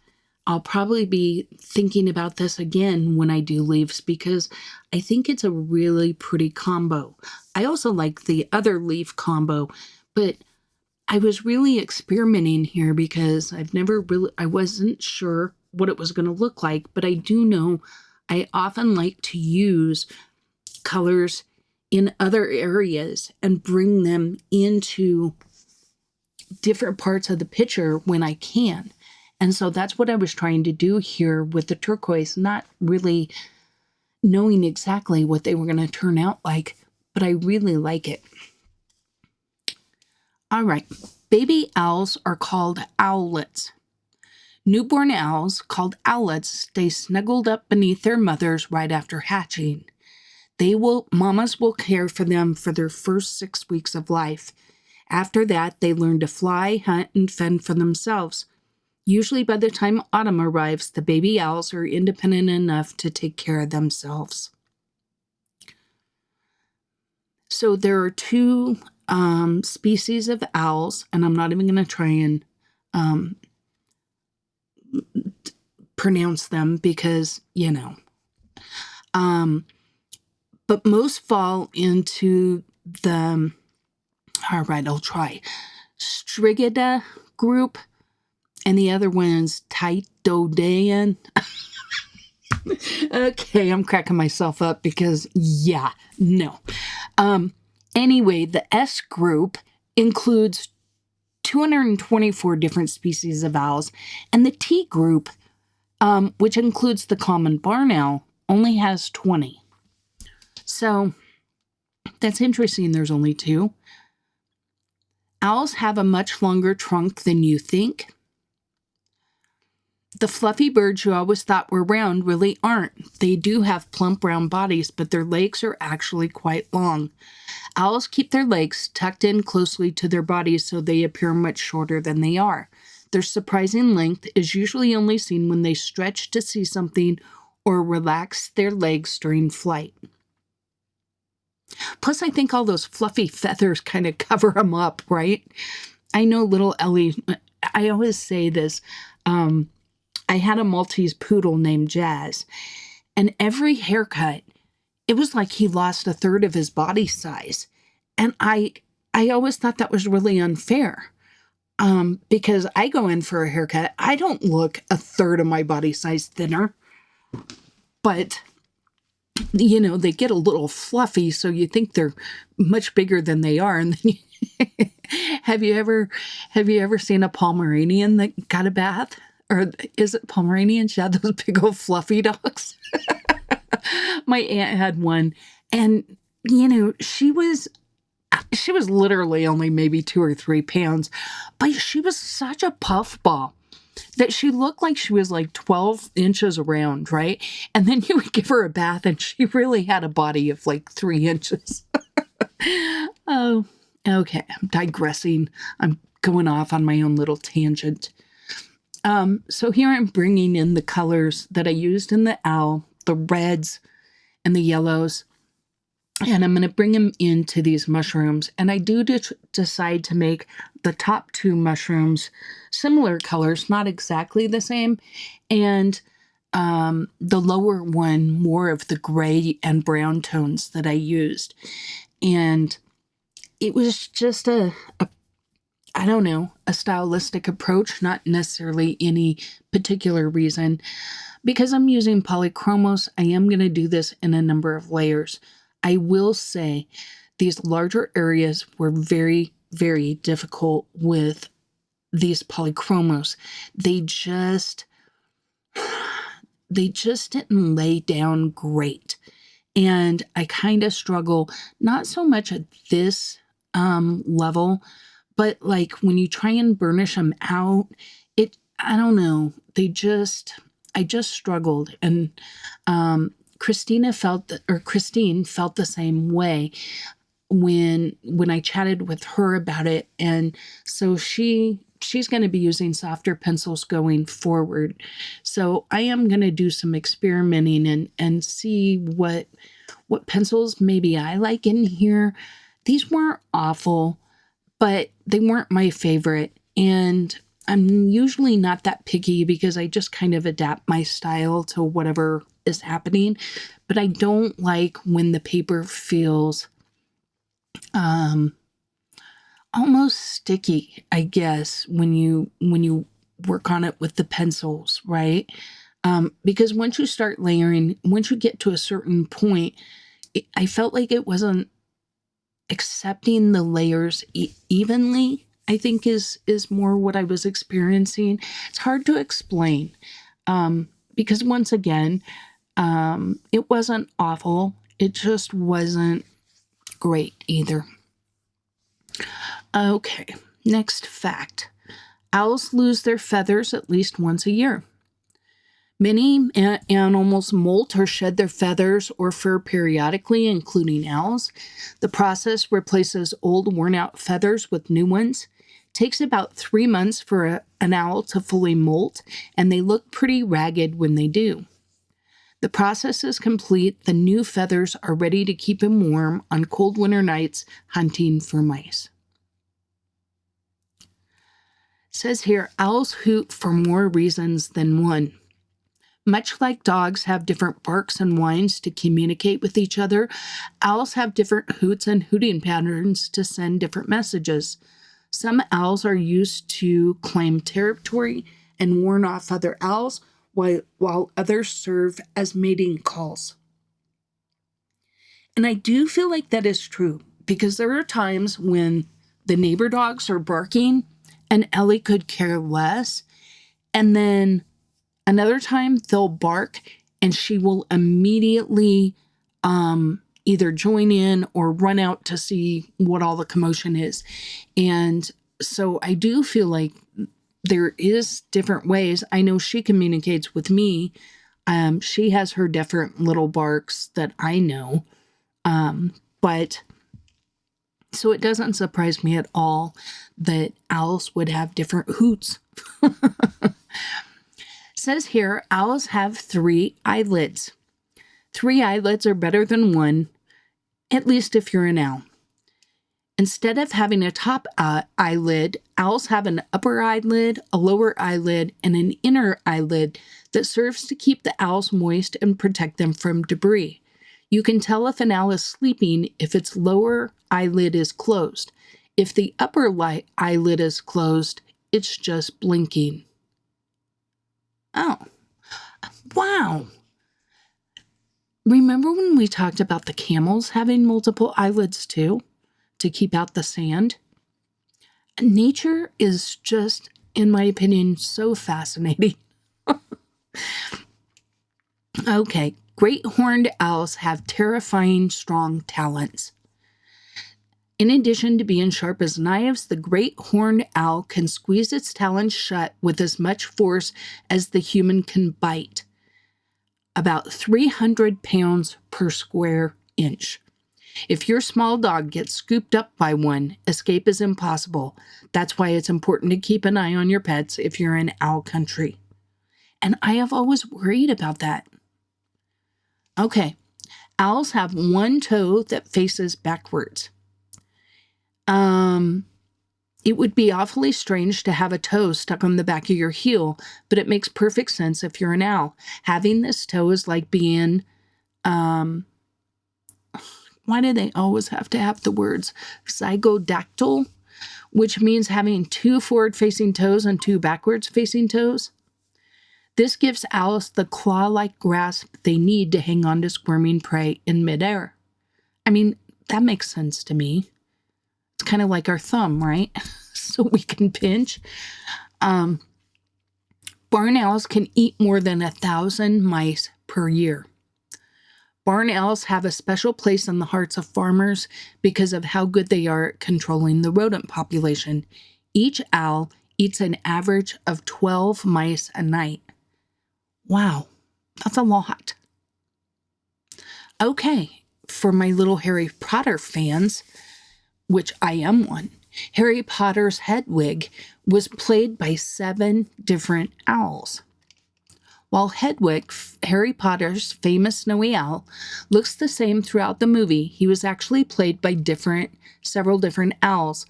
I'll probably be thinking about this again when I do leaves because I think it's a really pretty combo. I also like the other leaf combo, but I was really experimenting here because I wasn't sure what it was going to look like, but I do know I often like to use colors in other areas and bring them into different parts of the picture when I can. And so that's what I was trying to do here with the turquoise, not really knowing exactly what they were going to turn out like, but I really like it. All right, baby owls are called owlets. Newborn owls, called owlets, stay snuggled up beneath their mothers right after hatching. Mamas will care for them for their first 6 weeks of life. After that, they learn to fly, hunt, and fend for themselves. Usually by the time autumn arrives, the baby owls are independent enough to take care of themselves. So there are two species of owls, and I'm not even going to try and pronounce them because, but most fall into the, all right, I'll try, Strigida group, and the other one's Tytodean. Okay, I'm cracking myself up because, no. Anyway, the S group includes 224 different species of owls, and the T group, which includes the common barn owl, only has 20. So that's interesting. There's only 2. Owls have a much longer trunk than you think. The fluffy birds you always thought were round really aren't. They do have plump round bodies, but their legs are actually quite long. Owls keep their legs tucked in closely to their bodies so they appear much shorter than they are. Their surprising length is usually only seen when they stretch to see something or relax their legs during flight. Plus, I think all those fluffy feathers kind of cover them up, right? I know little I always say this. I had a Maltese poodle named Jazz, and every haircut, it was like he lost a third of his body size. And I always thought that was really unfair. Because I go in for a haircut, I don't look a third of my body size thinner, but they get a little fluffy, so you think they're much bigger than they are. And then have you ever seen a Pomeranian that got a bath? Or is it Pomeranians? Yeah, those big old fluffy dogs. My aunt had one, and she was literally only maybe 2 or 3 pounds, but she was such a puffball that she looked like she was like 12 inches around, right? And then you would give her a bath and she really had a body of like 3 inches. Oh, okay. I'm digressing. I'm going off on my own little tangent. So here I'm bringing in the colors that I used in the owl, the reds and the yellows. And I'm going to bring them into these mushrooms. And I do decide to make the top 2 mushrooms similar colors, not exactly the same. And the lower one, more of the gray and brown tones that I used. And it was just a stylistic approach, not necessarily any particular reason. Because I'm using polychromos, I am going to do this in a number of layers. I will say these larger areas were very, very difficult with these polychromos. They just didn't lay down great. And I kind of struggle, not so much at this level, but like when you try and burnish them out, I don't know, I just struggled. And Christine felt the same way when I chatted with her about it. And so she's going to be using softer pencils going forward. So I am going to do some experimenting and see what pencils maybe I like in here. These weren't awful, but they weren't my favorite. And I'm usually not that picky because I just kind of adapt my style to whatever is happening. But I don't like when the paper feels almost sticky, I guess, when you work on it with the pencils, right? Because once you start layering, once you get to a certain point, I felt like it wasn't accepting the layers evenly, I think is more what I was experiencing. It's hard to explain because once again, it wasn't awful. It just wasn't great either. Okay, next fact. Owls lose their feathers at least once a year. Many animals molt or shed their feathers or fur periodically, including owls. The process replaces old, worn-out feathers with new ones. It takes about 3 months for an owl to fully molt, and they look pretty ragged when they do. The process is complete. The new feathers are ready to keep him warm on cold winter nights hunting for mice. It says here, owls hoot for more reasons than one. Much like dogs have different barks and whines to communicate with each other, owls have different hoots and hooting patterns to send different messages. Some owls are used to claim territory and warn off other owls, while others serve as mating calls. And I do feel like that is true, because there are times when the neighbor dogs are barking and Ellie could care less, and then another time they'll bark and she will immediately either join in or run out to see what all the commotion is. And so I do feel like there is different ways. I know she communicates with me. She has her different little barks that I know. But so it doesn't surprise me at all that owls would have different hoots. Says here, owls have 3 eyelids. 3 eyelids are better than 1, at least if you're an owl. Instead of having a top eyelid, owls have an upper eyelid, a lower eyelid, and an inner eyelid that serves to keep the owls moist and protect them from debris. You can tell if an owl is sleeping if its lower eyelid is closed. If the upper eyelid is closed, it's just blinking. Oh, wow. Remember when we talked about the camels having multiple eyelids too, to keep out the sand? Nature is just, in my opinion, so fascinating. Okay, great horned owls have terrifying strong talons. In addition to being sharp as knives, the great horned owl can squeeze its talons shut with as much force as the human can bite. About 300 pounds per square inch. If your small dog gets scooped up by one, escape is impossible. That's why it's important to keep an eye on your pets if you're in owl country. And I have always worried about that. Okay, owls have one toe that faces backwards. It would be awfully strange to have a toe stuck on the back of your heel, but it makes perfect sense if you're an owl. Having this toe is like being, why do they always have to have the words zygodactyl, which means having two forward-facing toes and two backwards-facing toes? This gives owls the claw-like grasp they need to hang on to squirming prey in midair. I mean, that makes sense to me. It's kind of like our thumb, right? So we can pinch. Barn owls can eat more than 1,000 mice per year. Barn owls have a special place in the hearts of farmers because of how good they are at controlling the rodent population. Each owl eats an average of 12 mice a night. Wow, that's a lot. Okay, for my little Harry Potter fans, which I am one, Harry Potter's Hedwig was played by 7 different owls. While Hedwig, Harry Potter's famous snowy owl, looks the same throughout the movie, he was actually played by several different owls.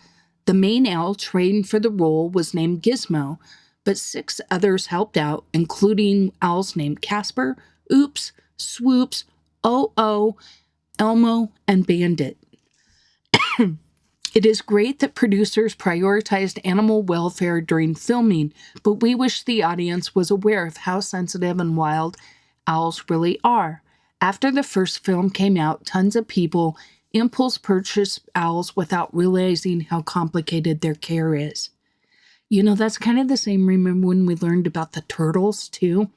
The main owl trained for the role was named Gizmo, but 6 others helped out, including owls named Casper, Oops, Swoops, Oh-Oh, Elmo, and Bandit. It is great that producers prioritized animal welfare during filming, but we wish the audience was aware of how sensitive and wild owls really are. After the first film came out, tons of people impulse purchased owls without realizing how complicated their care is. You know, that's kind of the same. Remember when we learned about the turtles, too?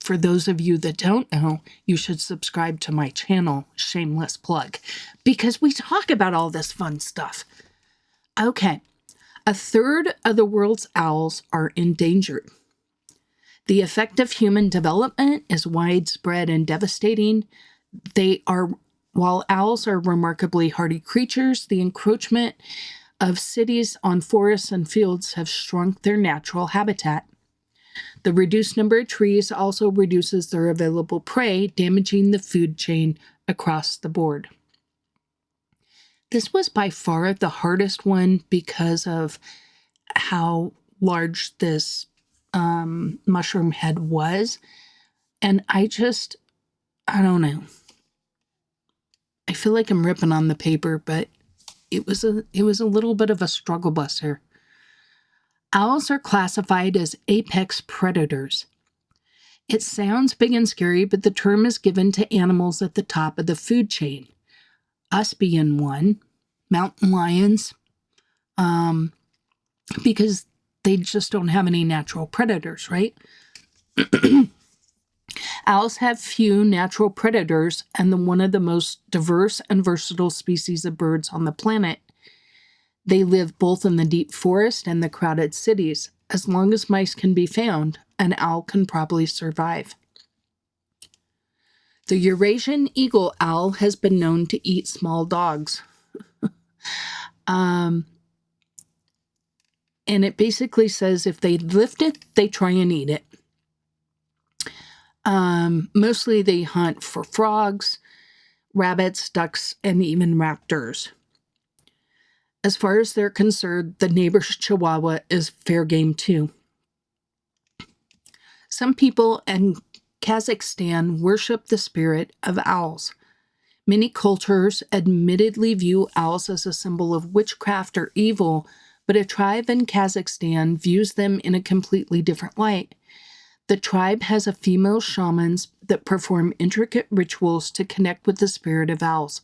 For those of you that don't know, you should subscribe to my channel, shameless plug, because we talk about all this fun stuff. Okay, 1/3 of the world's owls are endangered. The effect of human development is widespread and devastating. While owls are remarkably hardy creatures, the encroachment of cities on forests and fields have shrunk their natural habitat. The reduced number of trees also reduces their available prey, damaging the food chain across the board. This was by far the hardest one because of how large this mushroom head was. And I don't know. I feel like I'm ripping on the paper, but it was a little bit of a struggle buster. Owls are classified as apex predators. It sounds big and scary, but the term is given to animals at the top of the food chain. Us being one, mountain lions, because they just don't have any natural predators, right? Owls have few natural predators and one of the most diverse and versatile species of birds on the planet. They live both in the deep forest and the crowded cities. As long as mice can be found, an owl can probably survive. The Eurasian eagle owl has been known to eat small dogs. And it basically says if they lift it, they try and eat it. Mostly they hunt for frogs, rabbits, ducks, and even raptors. As far as they're concerned, the neighbor's chihuahua is fair game too. Some people in Kazakhstan worship the spirit of owls. Many cultures admittedly view owls as a symbol of witchcraft or evil, but a tribe in Kazakhstan views them in a completely different light. The tribe has a female shamans that perform intricate rituals to connect with the spirit of owls.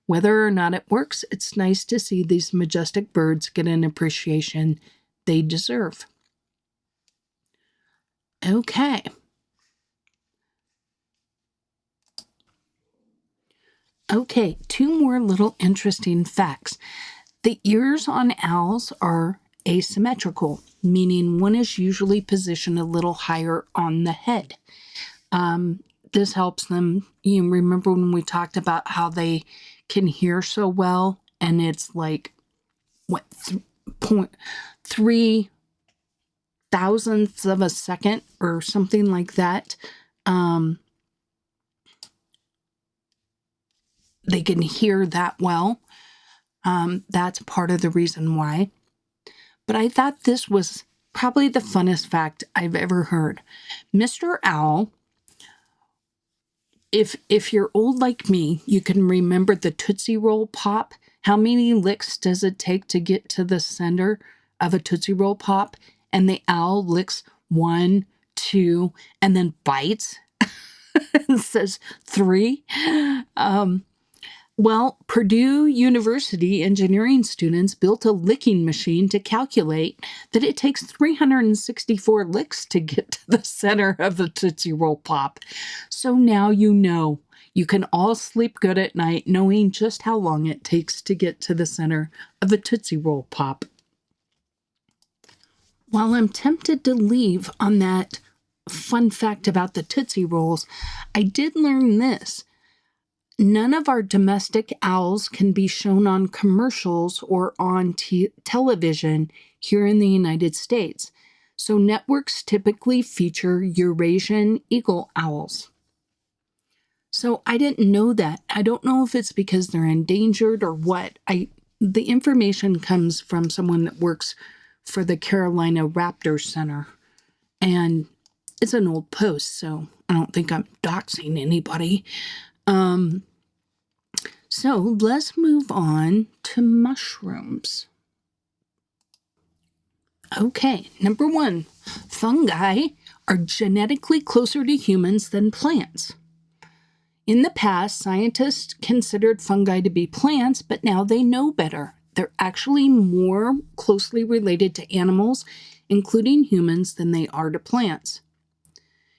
Whether or not it works, it's nice to see these majestic birds get an appreciation they deserve. Okay. Okay, two more little interesting facts. The ears on owls are asymmetrical, meaning one is usually positioned a little higher on the head. This helps them. You remember when we talked about how they can hear so well, and it's like, what, 0.3 thousandths of a second or something like that. They can hear that well. That's part of the reason why. But I thought this was probably the funnest fact I've ever heard. Mr. Owl, if you're old like me, you can remember the Tootsie Roll Pop. How many licks does it take to get to the center of a Tootsie Roll Pop? And the owl licks 1, 2, and then bites and says 3. Well, Purdue University engineering students built a licking machine to calculate that it takes 364 licks to get to the center of the Tootsie Roll Pop. So now you know. You can all sleep good at night knowing just how long it takes to get to the center of a Tootsie Roll Pop. While I'm tempted to leave on that fun fact about the Tootsie Rolls, I did learn this. None of our domestic owls can be shown on commercials or on television here in the United States. So networks typically feature Eurasian eagle owls. So I didn't know that. I don't know if it's because they're endangered or what. The information comes from someone that works for the Carolina Raptor Center. And it's an old post, so I don't think I'm doxing anybody. So let's move on to mushrooms. Okay, number 1, fungi are genetically closer to humans than plants. In the past, scientists considered fungi to be plants, but now they know better. They're actually more closely related to animals, including humans, than they are to plants.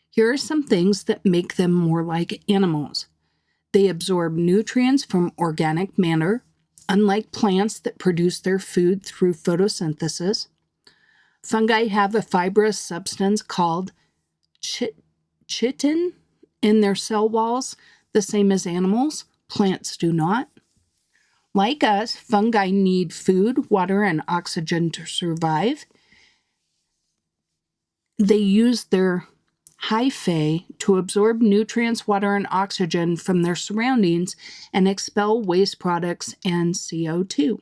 Here are some things that make them more like animals. They absorb nutrients from organic matter, unlike plants that produce their food through photosynthesis. Fungi have a fibrous substance called chitin in their cell walls, the same as animals. Plants do not. Like us, fungi need food, water, and oxygen to survive. They use their hyphae to absorb nutrients, water, and oxygen from their surroundings and expel waste products and CO2.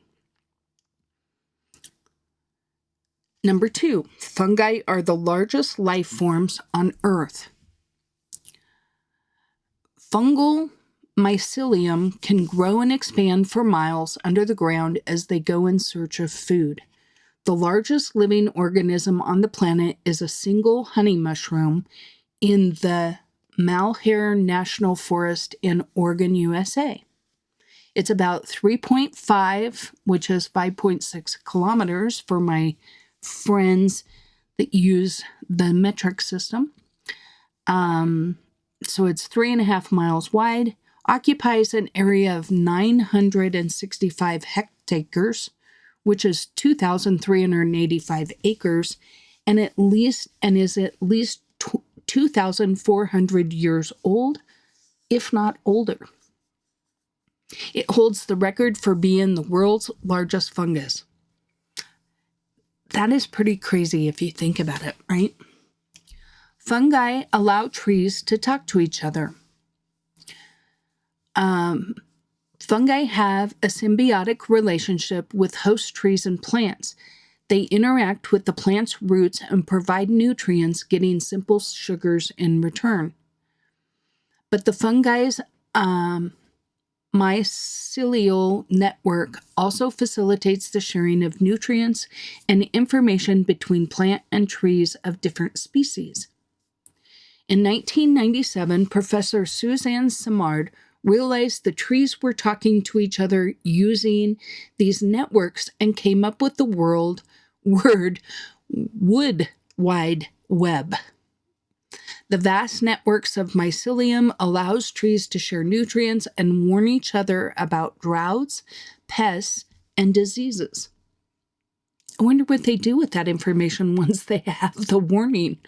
Number 2, fungi are the largest life forms on Earth. Fungal mycelium can grow and expand for miles under the ground as they go in search of food. The largest living organism on the planet is a single honey mushroom in the Malheur National Forest in Oregon, USA. It's about 3.5, which is 5.6 kilometers for my friends that use the metric system. So it's 3.5 miles wide, occupies an area of 965 hectares, which is 2,385 acres, and is at least 2,400 years old, if not older. It holds the record for being the world's largest fungus. That is pretty crazy if you think about it, right? Fungi allow trees to talk to each other. Fungi have a symbiotic relationship with host trees and plants. They interact with the plant's roots and provide nutrients, getting simple sugars in return. But the fungi's mycelial network also facilitates the sharing of nutrients and information between plant and trees of different species. In 1997, Professor Suzanne Simard realized the trees were talking to each other using these networks and came up with the word wood wide web. The vast networks of mycelium allows trees to share nutrients and warn each other about droughts, pests, and diseases. I wonder what they do with that information once they have the warning.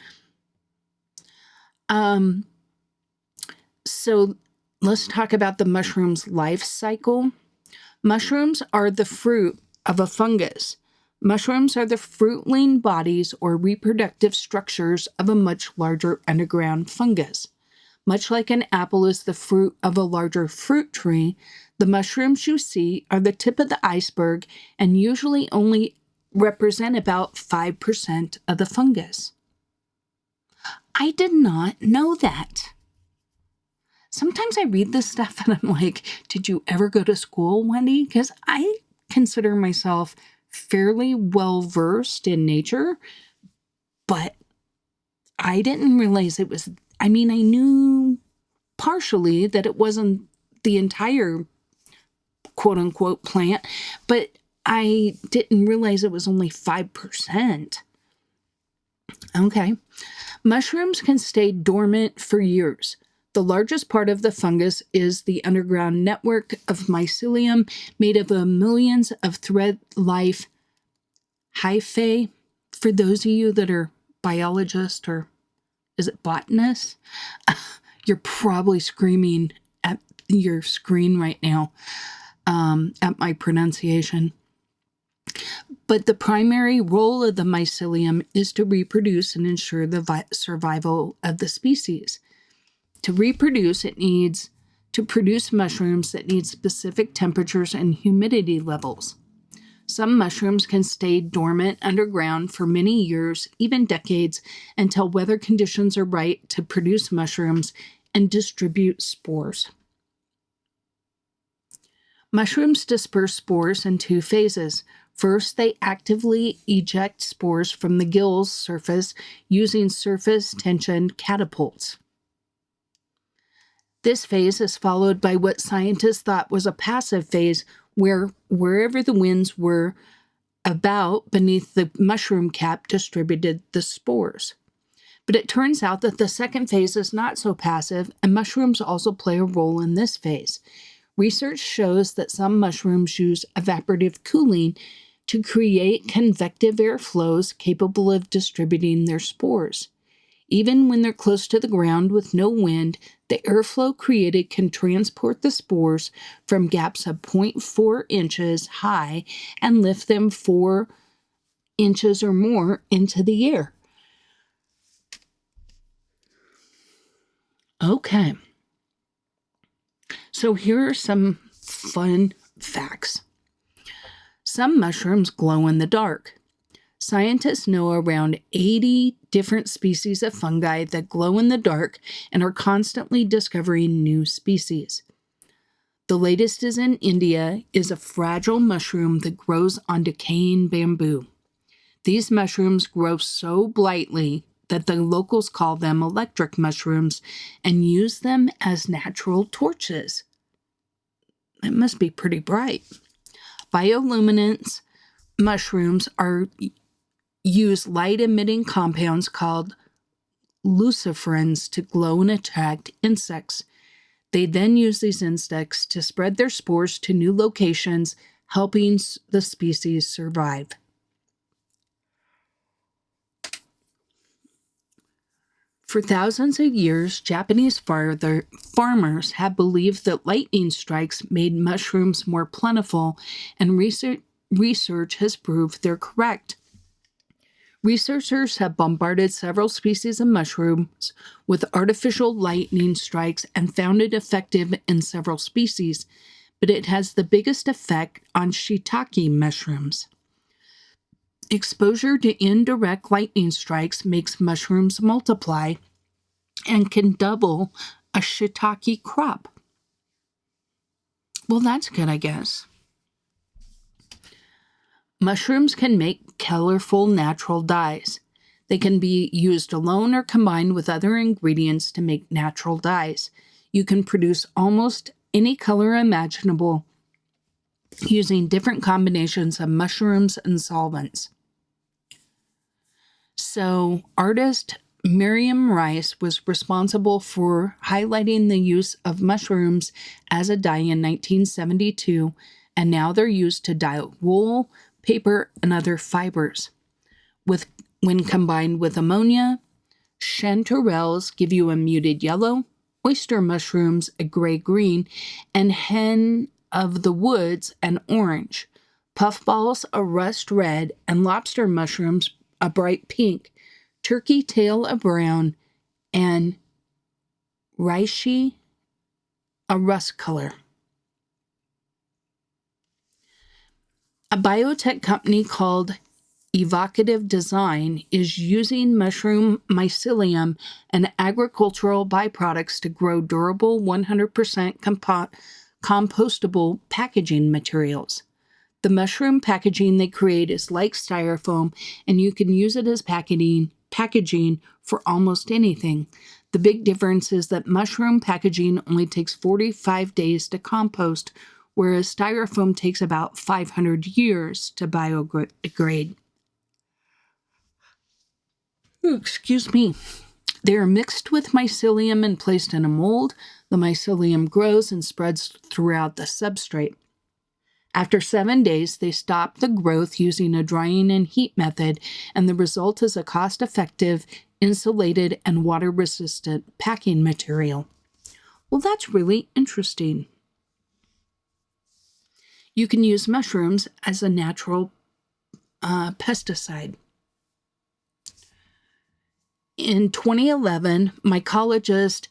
So let's talk about the mushroom's life cycle. Mushrooms are the fruit of a fungus. Mushrooms are the fruitling bodies or reproductive structures of a much larger underground fungus. Much like an apple is the fruit of a larger fruit tree, the mushrooms you see are the tip of the iceberg and usually only represent about 5% of the fungus. I did not know that. Sometimes I read this stuff and I'm like, did you ever go to school, Wendy? Because I consider myself fairly well-versed in nature, but I didn't realize it was, I knew partially that it wasn't the entire quote-unquote plant, but I didn't realize it was only 5%. Okay. Mushrooms can stay dormant for years. The largest part of the fungus is the underground network of mycelium made of millions of thread-life hyphae. For those of you that are biologists, or is it botanists? You're probably screaming at your screen right now at my pronunciation. But the primary role of the mycelium is to reproduce and ensure the survival of the species. To reproduce, it needs to produce mushrooms that need specific temperatures and humidity levels. Some mushrooms can stay dormant underground for many years, even decades, until weather conditions are right to produce mushrooms and distribute spores. Mushrooms disperse spores in 2 phases. First, they actively eject spores from the gill's surface using surface tension catapults. This phase is followed by what scientists thought was a passive phase, where wherever the winds were about beneath the mushroom cap distributed the spores. But it turns out that the second phase is not so passive, and mushrooms also play a role in this phase. Research shows that some mushrooms use evaporative cooling to create convective airflows capable of distributing their spores. Even when they're close to the ground with no wind, the airflow created can transport the spores from gaps of 0.4 inches high and lift them 4 inches or more into the air. Okay. So here are some fun facts. Some mushrooms glow in the dark. Scientists know around 80 different species of fungi that glow in the dark and are constantly discovering new species. The latest is in India, is a fragile mushroom that grows on decaying bamboo. These mushrooms grow so brightly that the locals call them electric mushrooms and use them as natural torches. It must be pretty bright. Bioluminescence mushrooms use light-emitting compounds called luciferins to glow and attract insects. They then use these insects to spread their spores to new locations, helping the species survive. For thousands of years, Japanese farmers have believed that lightning strikes made mushrooms more plentiful, and research has proved they're correct. Researchers have bombarded several species of mushrooms with artificial lightning strikes and found it effective in several species. but it has the biggest effect on shiitake mushrooms. Exposure to indirect lightning strikes makes mushrooms multiply and can double a shiitake crop. Well, that's good, I guess. Mushrooms can make colorful natural dyes. They can be used alone or combined with other ingredients to make natural dyes. You can produce almost any color imaginable using different combinations of mushrooms and solvents. So, artist Miriam Rice was responsible for highlighting the use of mushrooms as a dye in 1972, and now they're used to dye wool, paper, and other fibers. When combined with ammonia, chanterelles give you a muted yellow, oyster mushrooms a gray-green, and hen of the woods an orange, puffballs a rust red, and lobster mushrooms a bright pink, turkey tail a brown, and reishi a rust color. A biotech company called Evocative Design is using mushroom mycelium and agricultural byproducts to grow durable 100% compostable packaging materials. The mushroom packaging they create is like styrofoam, and you can use it as packaging for almost anything. The big difference is that mushroom packaging only takes 45 days to compost, whereas styrofoam takes about 500 years to biodegrade. Excuse me. They are mixed with mycelium and placed in a mold. The mycelium grows and spreads throughout the substrate. After 7 days, they stop the growth using a drying and heat method, and the result is a cost-effective, insulated, and water-resistant packing material. Well, that's really interesting. You can use mushrooms as a natural pesticide. In 2011, mycologist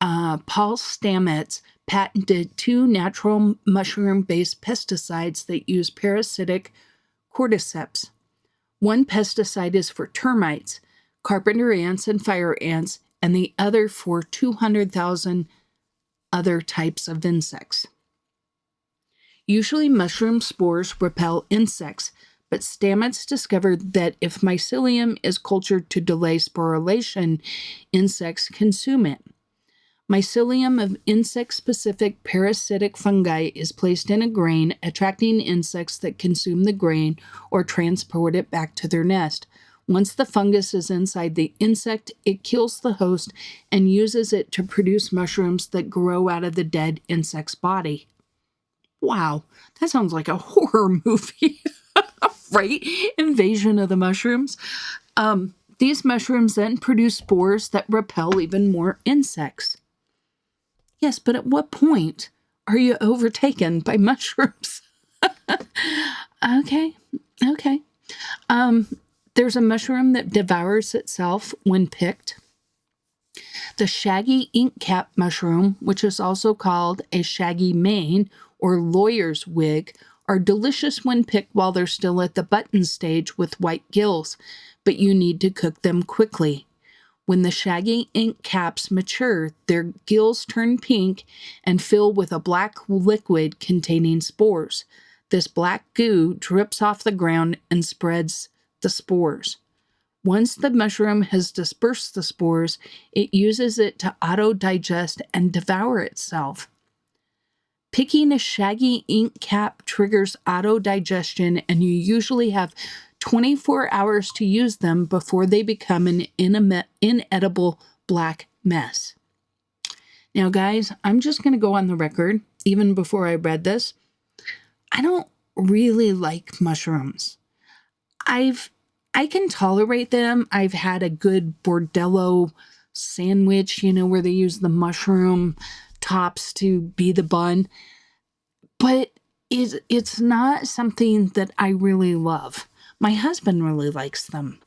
Paul Stamets patented 2 natural mushroom-based pesticides that use parasitic cordyceps. One pesticide is for termites, carpenter ants, and fire ants, and the other for 200,000 other types of insects. Usually mushroom spores repel insects, but Stamets discovered that if mycelium is cultured to delay sporulation, insects consume it. Mycelium of insect-specific parasitic fungi is placed in a grain, attracting insects that consume the grain or transport it back to their nest. Once the fungus is inside the insect, it kills the host and uses it to produce mushrooms that grow out of the dead insect's body. Wow, that sounds like a horror movie, right? Invasion of the mushrooms. These mushrooms then produce spores that repel even more insects. Yes, but at what point are you overtaken by mushrooms? Okay. There's a mushroom that devours itself when picked. The shaggy inkcap mushroom, which is also called a shaggy mane or lawyer's wig, are delicious when picked while they're still at the button stage with white gills, but you need to cook them quickly. When the shaggy ink caps mature, their gills turn pink and fill with a black liquid containing spores. This black goo drips off the ground and spreads the spores. Once the mushroom has dispersed the spores, it uses it to auto-digest and devour itself. Picking a shaggy ink cap triggers auto-digestion, and you usually have 24 hours to use them before they become an inedible black mess. Now, guys, I'm just going to go on the record, even before I read this. I don't really like mushrooms. I can tolerate them. I've had a good bordello sandwich, where they use the mushroom tops to be the bun. But it's not something that I really love. My husband really likes them.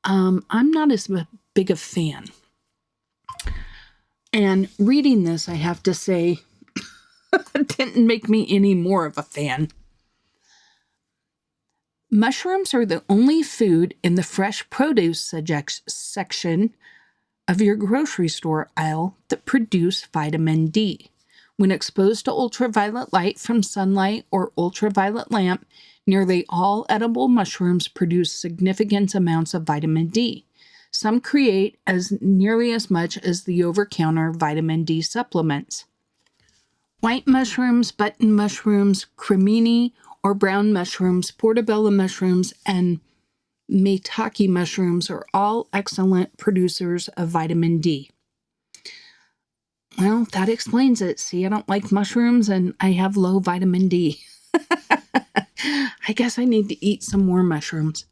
I'm not as big a fan. And reading this, I have to say, didn't make me any more of a fan. Mushrooms are the only food in the fresh produce section of your grocery store aisle that produce vitamin D. When exposed to ultraviolet light from sunlight or ultraviolet lamp, nearly all edible mushrooms produce significant amounts of vitamin D. Some create as nearly as much as the over-counter vitamin D supplements. White mushrooms, button mushrooms, cremini or brown mushrooms, portobello mushrooms, and maitake mushrooms are all excellent producers of vitamin D. Well, that explains it. See, I don't like mushrooms and I have low vitamin D. I guess I need to eat some more mushrooms.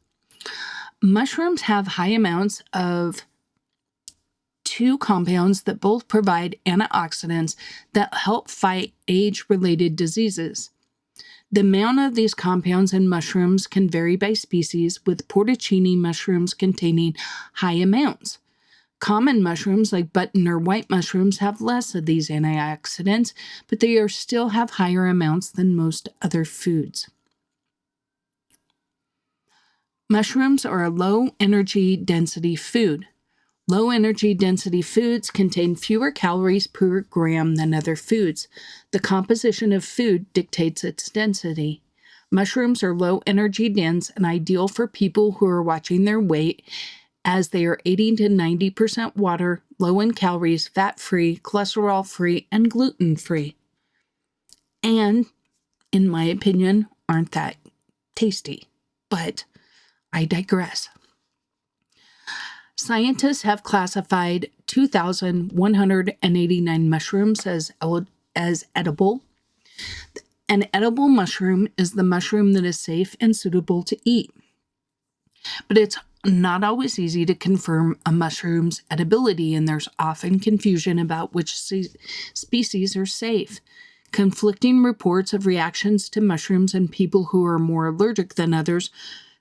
Mushrooms have high amounts of two compounds that both provide antioxidants that help fight age-related diseases. The amount of these compounds in mushrooms can vary by species, with porcini mushrooms containing high amounts. Common mushrooms like button or white mushrooms have less of these antioxidants, but they still have higher amounts than most other foods. Mushrooms are a low-energy density food. Low-energy density foods contain fewer calories per gram than other foods. The composition of food dictates its density. Mushrooms are low-energy dense and ideal for people who are watching their weight, as they are 80 to 90% water, low in calories, fat-free, cholesterol-free, and gluten-free. And, in my opinion, aren't that tasty. But I digress. Scientists have classified 2,189 mushrooms as edible. An edible mushroom is the mushroom that is safe and suitable to eat. But it's not always easy to confirm a mushroom's edibility, and there's often confusion about which species are safe. Conflicting reports of reactions to mushrooms in people who are more allergic than others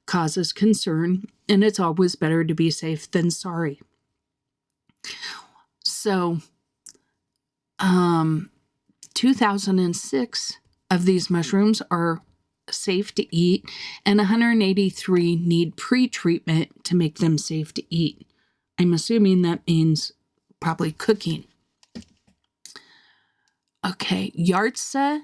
causes concern, and it's always better to be safe than sorry. So, 2006 of these mushrooms are safe to eat, and 183 need pre-treatment to make them safe to eat. I'm assuming that means probably cooking. Okay, Yartsa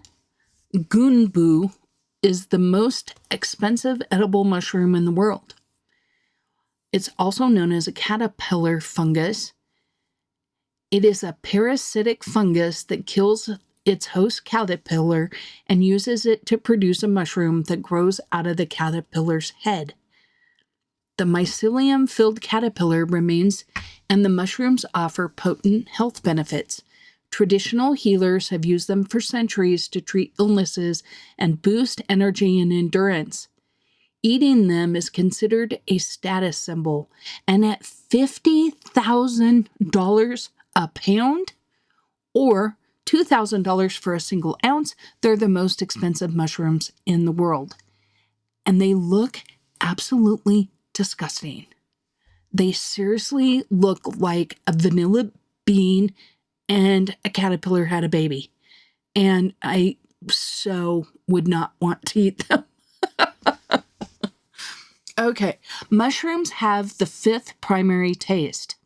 gunbu is the most expensive edible mushroom in the world. It's also known as a caterpillar fungus. It is a parasitic fungus that kills its host caterpillar and uses it to produce a mushroom that grows out of the caterpillar's head. The mycelium-filled caterpillar remains, and the mushrooms offer potent health benefits. Traditional healers have used them for centuries to treat illnesses and boost energy and endurance. Eating them is considered a status symbol, and at $50,000 a pound, or $2,000 for a single ounce, they're the most expensive mushrooms in the world. And they look absolutely disgusting. They seriously look like a vanilla bean and a caterpillar had a baby. And I so would not want to eat them. Okay, mushrooms have the fifth primary taste.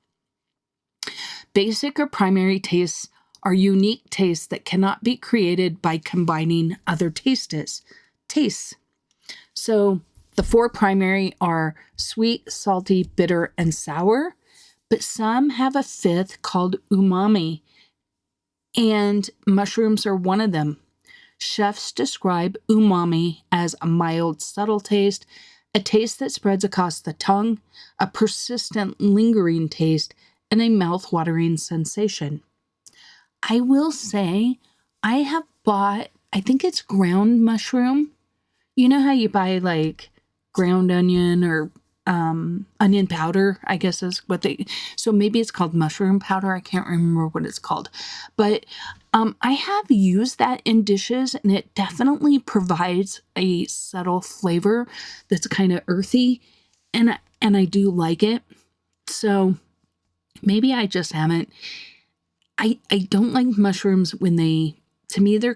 Basic or primary tastes are unique tastes that cannot be created by combining other tastes. So the four primary are sweet, salty, bitter, and sour, but some have a fifth called umami, and mushrooms are one of them. Chefs describe umami as a mild, subtle taste, a taste that spreads across the tongue, a persistent, lingering taste, and a mouth-watering sensation. I will say, I have bought, I think it's ground mushroom. You know how you buy like ground onion or onion powder, I guess is what so maybe it's called mushroom powder. I can't remember what it's called. But I have used that in dishes, and it definitely provides a subtle flavor that's kind of earthy, and I do like it. So maybe I just haven't. I don't like mushrooms when they to me, their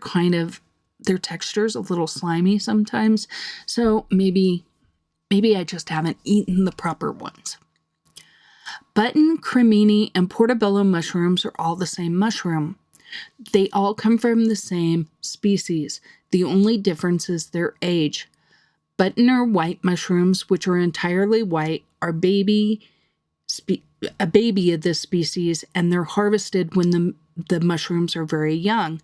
texture's a little slimy sometimes. So maybe I just haven't eaten the proper ones. Button, cremini, and portobello mushrooms are all the same mushroom. They all come from the same species. The only difference is their age. Button or white mushrooms, which are entirely white, are a baby of this species, and they're harvested when the mushrooms are very young.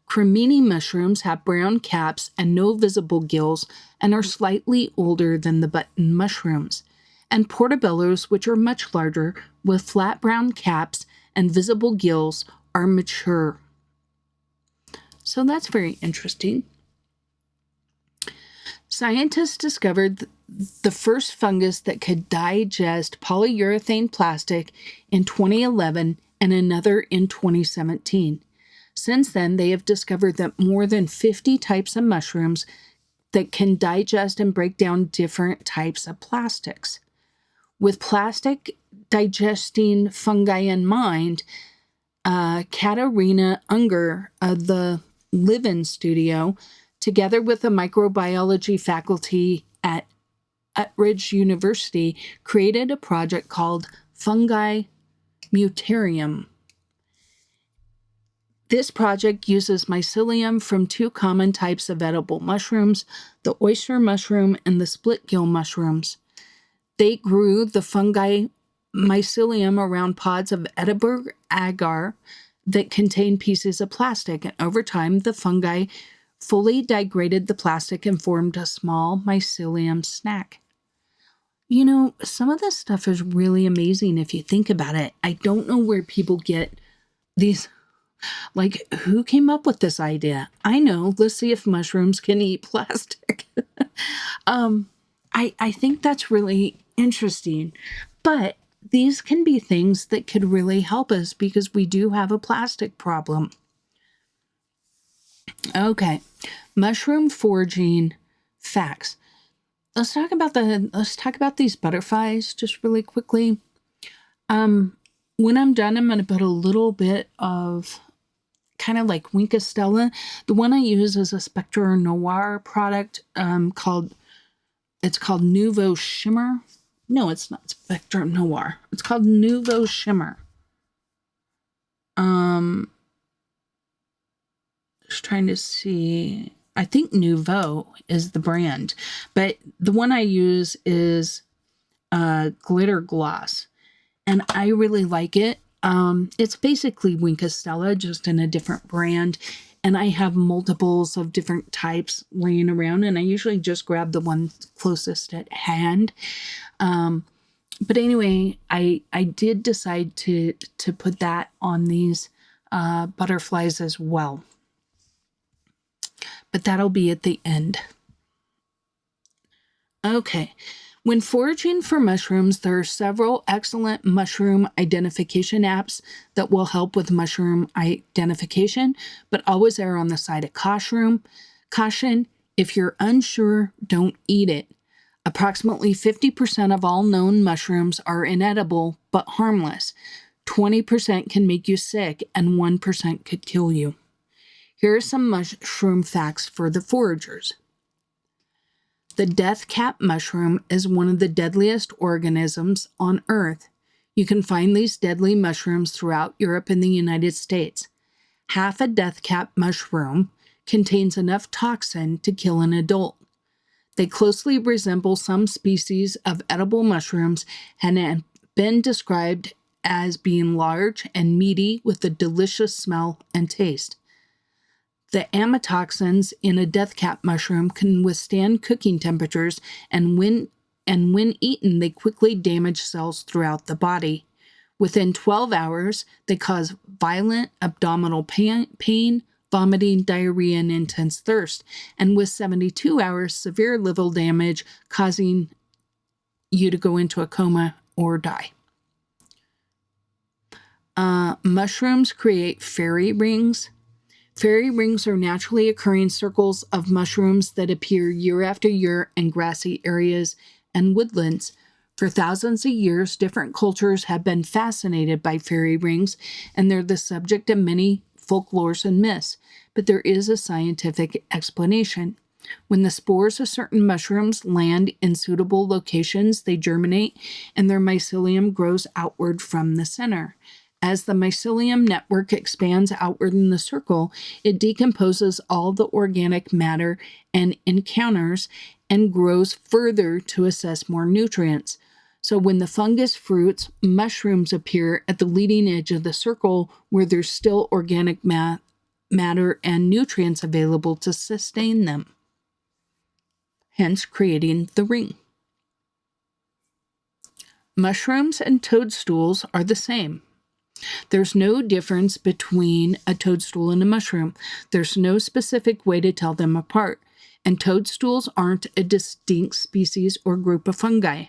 Cremini mushrooms have brown caps and no visible gills and are slightly older than the button mushrooms. And portobellos, which are much larger, with flat brown caps and visible gills, are mature. So that's very interesting. Scientists discovered the first fungus that could digest polyurethane plastic in 2011 and another in 2017. Since then, they have discovered that more than 50 types of mushrooms that can digest and break down different types of plastics. With plastic digesting fungi in mind, Katarina Unger of the Live-In Studio, together with the microbiology faculty at Utrecht University, created a project called Fungi Mutarium. This project uses mycelium from two common types of edible mushrooms, the oyster mushroom and the split-gill mushrooms. They grew the fungi mycelium around pods of Edinburgh agar that contained pieces of plastic, and over time the fungi fully degraded the plastic and formed a small mycelium snack. You know, some of this stuff is really amazing if you think about it. I don't know where people get these, like, who came up with this idea? I know, let's see if mushrooms can eat plastic. I think that's really interesting, but these can be things that could really help us because we do have a plastic problem. Okay, mushroom foraging facts. Let's talk about these butterflies just really quickly. When I'm done, I'm going to put a little bit of kind of like Winkostella. The one I use is a Spectre Noir product called Nouveau Shimmer. No, it's not Spectre Noir. It's called Nouveau Shimmer. Just trying to see. I think Nouveau is the brand, but the one I use is Glitter Gloss, and I really like it. It's basically Winkostella, just in a different brand, and I have multiples of different types laying around, and I usually just grab the one closest at hand. But anyway, I did decide to put that on these butterflies as well. But that'll be at the end. Okay. When foraging for mushrooms, there are several excellent mushroom identification apps that will help with mushroom identification, but always err on the side of caution. If you're unsure, don't eat it. Approximately 50% of all known mushrooms are inedible but harmless. 20% can make you sick, and 1% could kill you. Here are some mushroom facts for the foragers. The death cap mushroom is one of the deadliest organisms on Earth. You can find these deadly mushrooms throughout Europe and the United States. Half a death cap mushroom contains enough toxin to kill an adult. They closely resemble some species of edible mushrooms and have been described as being large and meaty with a delicious smell and taste. The amatoxins in a death cap mushroom can withstand cooking temperatures, and when eaten, they quickly damage cells throughout the body. Within 12 hours, they cause violent abdominal pain, vomiting, diarrhea, and intense thirst. And with 72 hours, severe liver damage, causing you to go into a coma or die. Mushrooms create fairy rings. Fairy rings are naturally occurring circles of mushrooms that appear year after year in grassy areas and woodlands. For thousands of years, different cultures have been fascinated by fairy rings, and they're the subject of many folklores and myths, but there is a scientific explanation. When the spores of certain mushrooms land in suitable locations, they germinate and their mycelium grows outward from the center. As the mycelium network expands outward in the circle, it decomposes all the organic matter and encounters and grows further to assess more nutrients. So when the fungus fruits, mushrooms appear at the leading edge of the circle where there's still organic matter and nutrients available to sustain them, hence creating the ring. Mushrooms and toadstools are the same. There's no difference between a toadstool and a mushroom. There's no specific way to tell them apart. And toadstools aren't a distinct species or group of fungi.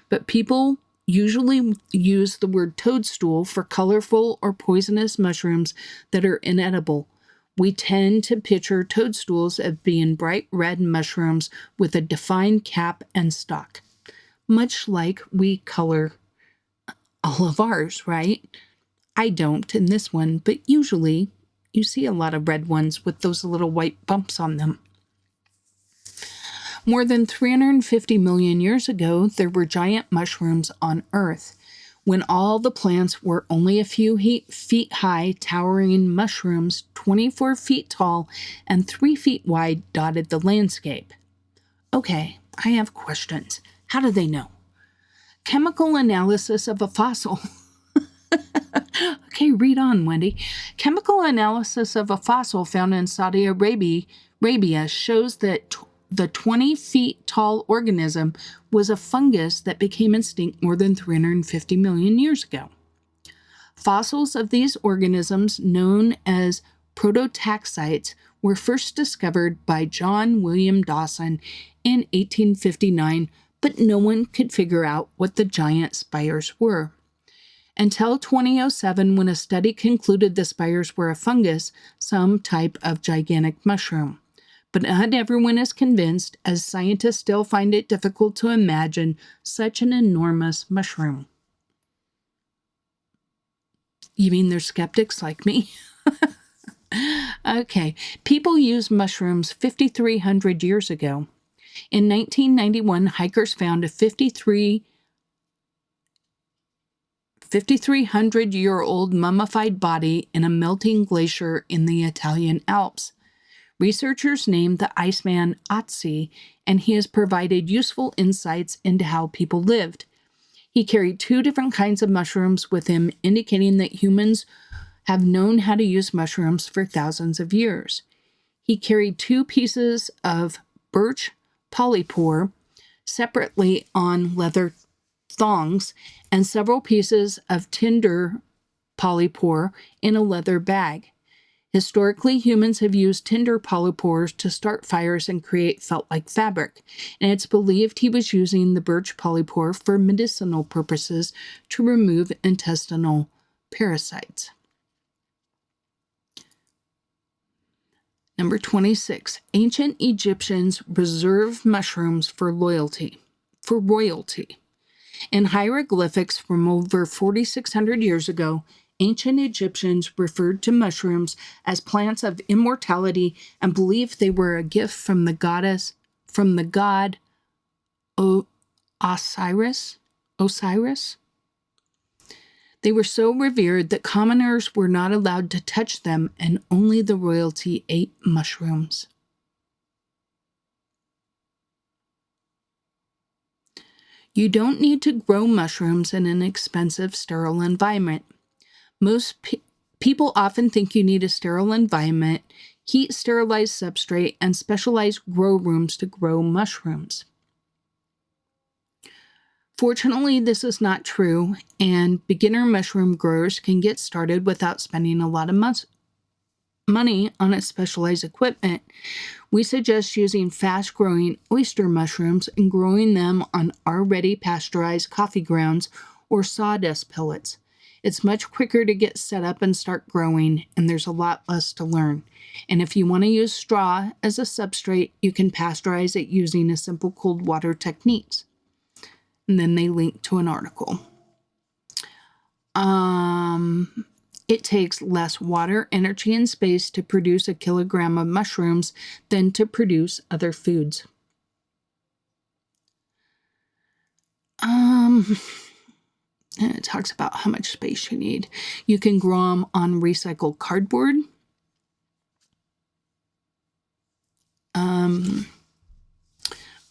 But people usually use the word toadstool for colorful or poisonous mushrooms that are inedible. We tend to picture toadstools as being bright red mushrooms with a defined cap and stalk, much like we color all of ours, right? I don't in this one, but usually you see a lot of red ones with those little white bumps on them. More than 350 million years ago, there were giant mushrooms on Earth. When all the plants were only a few feet high, towering mushrooms 24 feet tall and 3 feet wide dotted the landscape. Okay, I have questions. How do they know? Chemical analysis of a fossil. Okay, read on, Wendy. Chemical analysis of a fossil found in Saudi Arabia shows that the 20 feet tall organism was a fungus that became extinct more than 350 million years ago. Fossils of these organisms, known as prototaxites, were first discovered by John William Dawson in 1859, but no one could figure out what the giant spires were. Until 2007, when a study concluded the spires were a fungus, some type of gigantic mushroom. But not everyone is convinced, as scientists still find it difficult to imagine such an enormous mushroom. You mean they're skeptics like me? Okay, people used mushrooms 5,300 years ago. In 1991, hikers found a 5,300-year-old mummified body in a melting glacier in the Italian Alps. Researchers named the Iceman Otzi, and he has provided useful insights into how people lived. He carried 2 different kinds of mushrooms with him, indicating that humans have known how to use mushrooms for thousands of years. He carried 2 pieces of birch polypore separately on leather thongs and several pieces of tinder polypore in a leather bag. Historically, humans have used tinder polypores to start fires and create felt-like fabric, and it's believed he was using the birch polypore for medicinal purposes to remove intestinal parasites. Number 26. Ancient Egyptians reserved mushrooms for royalty. In hieroglyphics from over 4,600 years ago, ancient Egyptians referred to mushrooms as plants of immortality and believed they were a gift from the god Osiris. They were so revered that commoners were not allowed to touch them, and only the royalty ate mushrooms. You don't need to grow mushrooms in an expensive, sterile environment. Most people often think you need a sterile environment, heat-sterilized substrate, and specialized grow rooms to grow mushrooms. Fortunately, this is not true, and beginner mushroom growers can get started without spending a lot of money on specialized equipment. We suggest using fast-growing oyster mushrooms and growing them on already pasteurized coffee grounds or sawdust pellets. It's much quicker to get set up and start growing, and there's a lot less to learn. And if you want to use straw as a substrate, you can pasteurize it using a simple cold water techniques. And then they link to an article. It takes less water, energy, and space to produce a kilogram of mushrooms than to produce other foods. And it talks about how much space you need. You can grow them on recycled cardboard.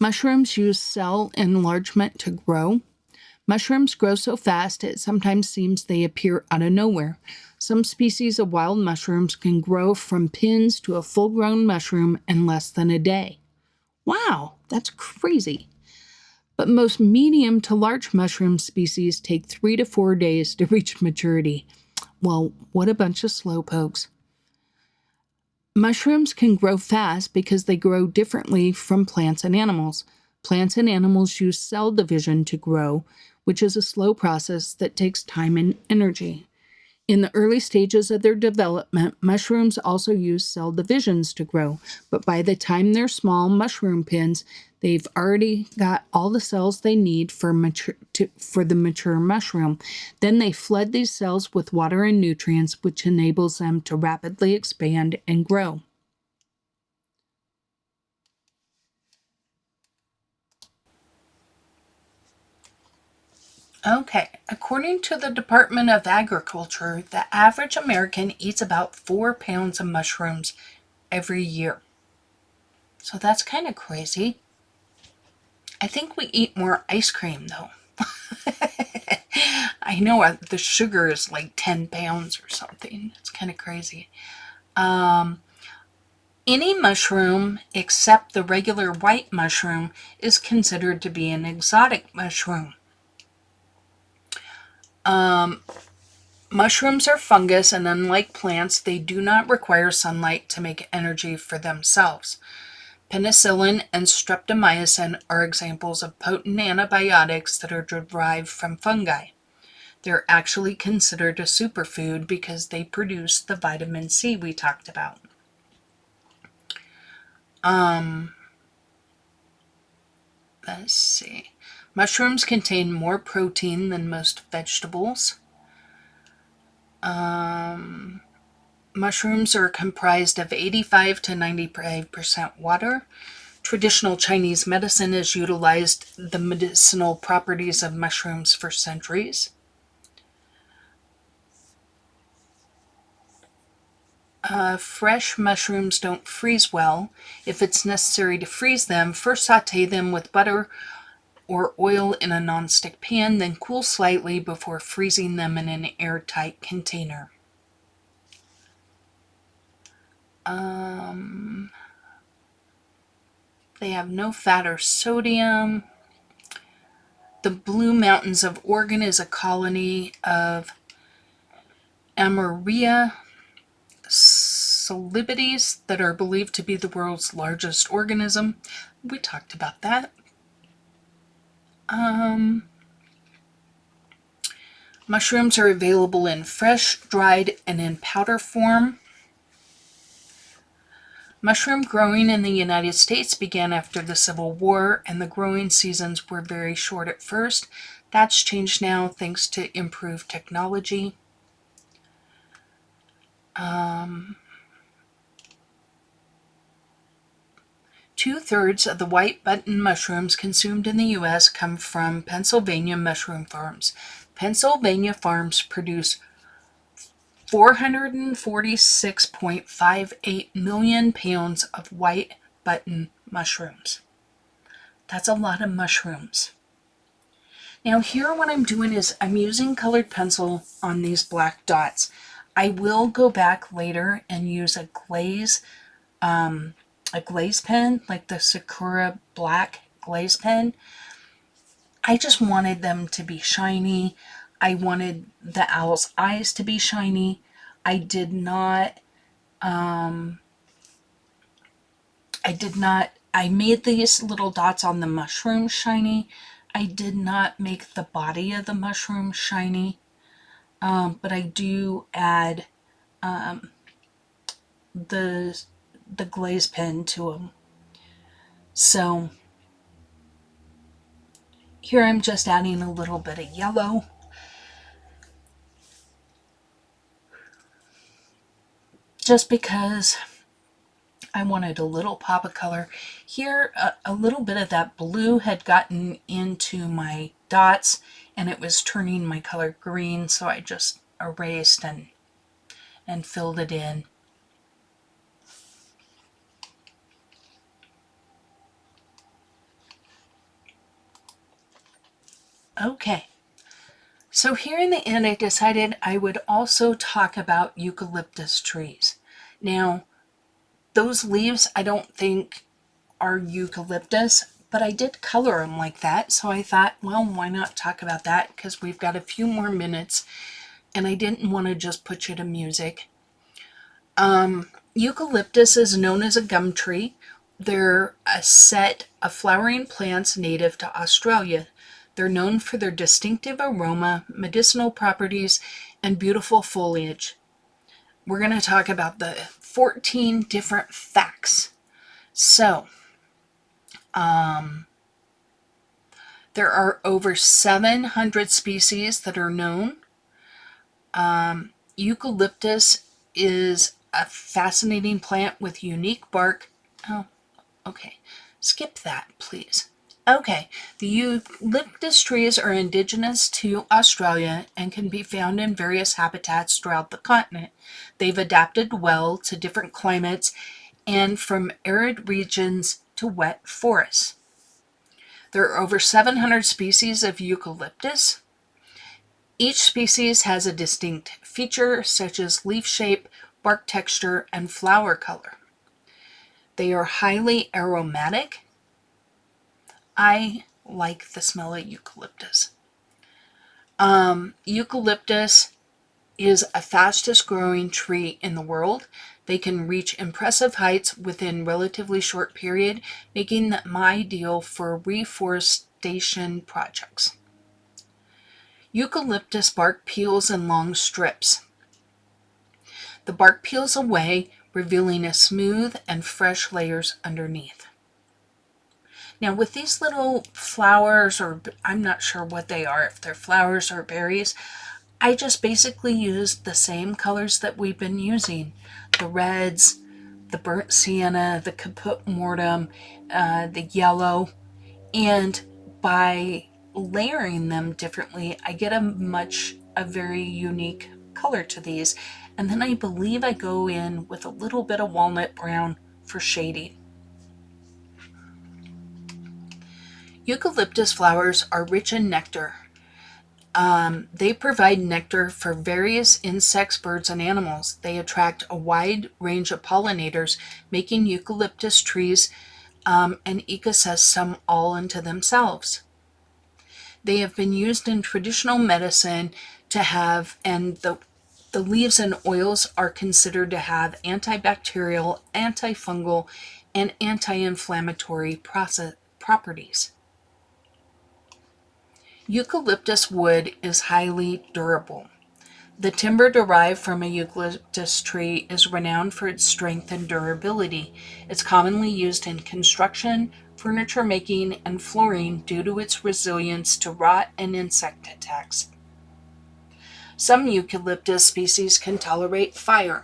Mushrooms use cell enlargement to grow. Mushrooms grow so fast it sometimes seems they appear out of nowhere. Some species of wild mushrooms can grow from pins to a full-grown mushroom in less than a day. Wow, that's crazy. But most medium to large mushroom species take 3 to 4 days to reach maturity. Well, what a bunch of slowpokes. Mushrooms can grow fast because they grow differently from plants and animals. Plants and animals use cell division to grow, which is a slow process that takes time and energy. In the early stages of their development, mushrooms also use cell divisions to grow, but by the time they're small mushroom pins, they've already got all the cells they need for the mature mushroom. Then they flood these cells with water and nutrients, which enables them to rapidly expand and grow. Okay, according to the Department of Agriculture, the average American eats about 4 pounds of mushrooms every year. So that's kind of crazy. I think we eat more ice cream, though. I know the sugar is like 10 pounds or something. It's kind of crazy. Any mushroom except the regular white mushroom is considered to be an exotic mushroom. Mushrooms are fungus, and unlike plants, they do not require sunlight to make energy for themselves. Penicillin and streptomycin are examples of potent antibiotics that are derived from fungi. They're actually considered a superfood because they produce the vitamin C we talked about. Let's see. Mushrooms contain more protein than most vegetables. Mushrooms are comprised of 85 to 95% water. Traditional Chinese medicine has utilized the medicinal properties of mushrooms for centuries. Fresh mushrooms don't freeze well. If it's necessary to freeze them, first saute them with butter or oil in a nonstick pan, then cool slightly before freezing them in an airtight container. They have no fat or sodium. The Blue Mountains of Oregon is a colony of Amorea solibides that are believed to be the world's largest organism. We talked about that. Mushrooms are available in fresh, dried, and in powder form. Mushroom growing in the United States began after the Civil War, and the growing seasons were very short at first. That's changed now thanks to improved technology. 2/3 of the white button mushrooms consumed in the U.S. come from Pennsylvania mushroom farms. Pennsylvania farms produce 446.58 million pounds of white button mushrooms. That's a lot of mushrooms. Now here what I'm doing is I'm using colored pencil on these black dots. I will go back later and use a glaze pen, like the Sakura black glaze pen. I just wanted them to be shiny. I wanted the owl's eyes to be shiny. I made these little dots on the mushroom shiny. I did not make the body of the mushroom shiny, but I do add the glaze pen to them. So here I'm just adding a little bit of yellow. just because I wanted a little pop of color. Here, a little bit of that blue had gotten into my dots and it was turning my color green, so I just erased and filled it in. Okay, so here in the end I decided I would also talk about eucalyptus trees. Now, those leaves I don't think are eucalyptus, but I did color them like that, so I thought, well, why not talk about that, because we've got a few more minutes and I didn't want to just put you to music. Eucalyptus is known as a gum tree. They're a set of flowering plants native to Australia. They're known for their distinctive aroma, medicinal properties, and beautiful foliage. We're going to talk about the 14 different facts. So, there are over 700 species that are known. Eucalyptus is a fascinating plant with unique bark. Oh, okay. Skip that, please. Okay, the eucalyptus trees are indigenous to Australia and can be found in various habitats throughout the continent. They've adapted well to different climates and from arid regions to wet forests. There are over 700 species of eucalyptus. Each species has a distinct feature such as leaf shape, bark texture, and flower color. They are highly aromatic. I like the smell of eucalyptus. Eucalyptus is a fastest growing tree in the world. They can reach impressive heights within relatively short period, making them ideal for reforestation projects. Eucalyptus bark peels in long strips. The bark peels away, revealing a smooth and fresh layers underneath. Now with these little flowers, or I'm not sure what they are, if they're flowers or berries, I just basically used the same colors that we've been using. The reds, the burnt sienna, the caput mortem, the yellow, and by layering them differently, I get a very unique color to these. And then I believe I go in with a little bit of walnut brown for shading. Eucalyptus flowers are rich in nectar. They provide nectar for various insects, birds, and animals. They attract a wide range of pollinators, making eucalyptus trees an ecosystem all unto themselves. They have been used in traditional medicine to have, and the leaves and oils are considered to have antibacterial, antifungal, and anti-inflammatory properties. Eucalyptus wood is highly durable. The timber derived from a eucalyptus tree is renowned for its strength and durability. It's commonly used in construction, furniture making, and flooring due to its resilience to rot and insect attacks. Some eucalyptus species can tolerate fire.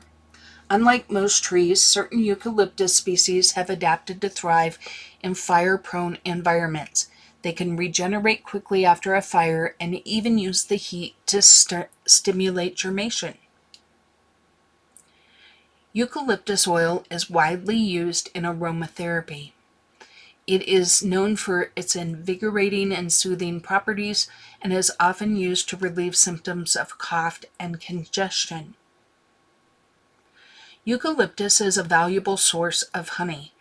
Unlike most trees, certain eucalyptus species have adapted to thrive in fire-prone environments. They can regenerate quickly after a fire and even use the heat to stimulate germination. Eucalyptus oil is widely used in aromatherapy. It is known for its invigorating and soothing properties and is often used to relieve symptoms of cough and congestion. Eucalyptus is a valuable source of honey.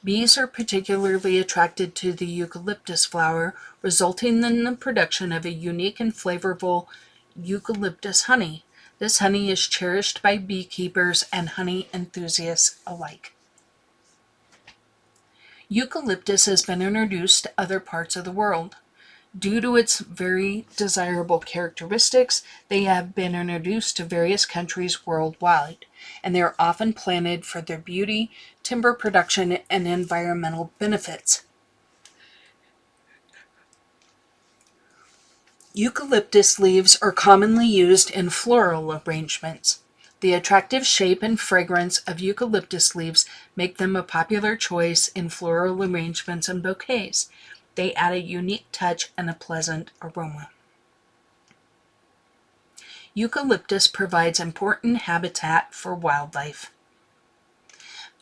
Bees are particularly attracted to the eucalyptus flower, resulting in the production of a unique and flavorful eucalyptus honey. This honey is cherished by beekeepers and honey enthusiasts alike. Eucalyptus has been introduced to other parts of the world. Due to its very desirable characteristics, they have been introduced to various countries worldwide, and they are often planted for their beauty, timber production, and environmental benefits. Eucalyptus leaves are commonly used in floral arrangements. The attractive shape and fragrance of eucalyptus leaves make them a popular choice in floral arrangements and bouquets. They add a unique touch and a pleasant aroma. Eucalyptus provides important habitat for wildlife.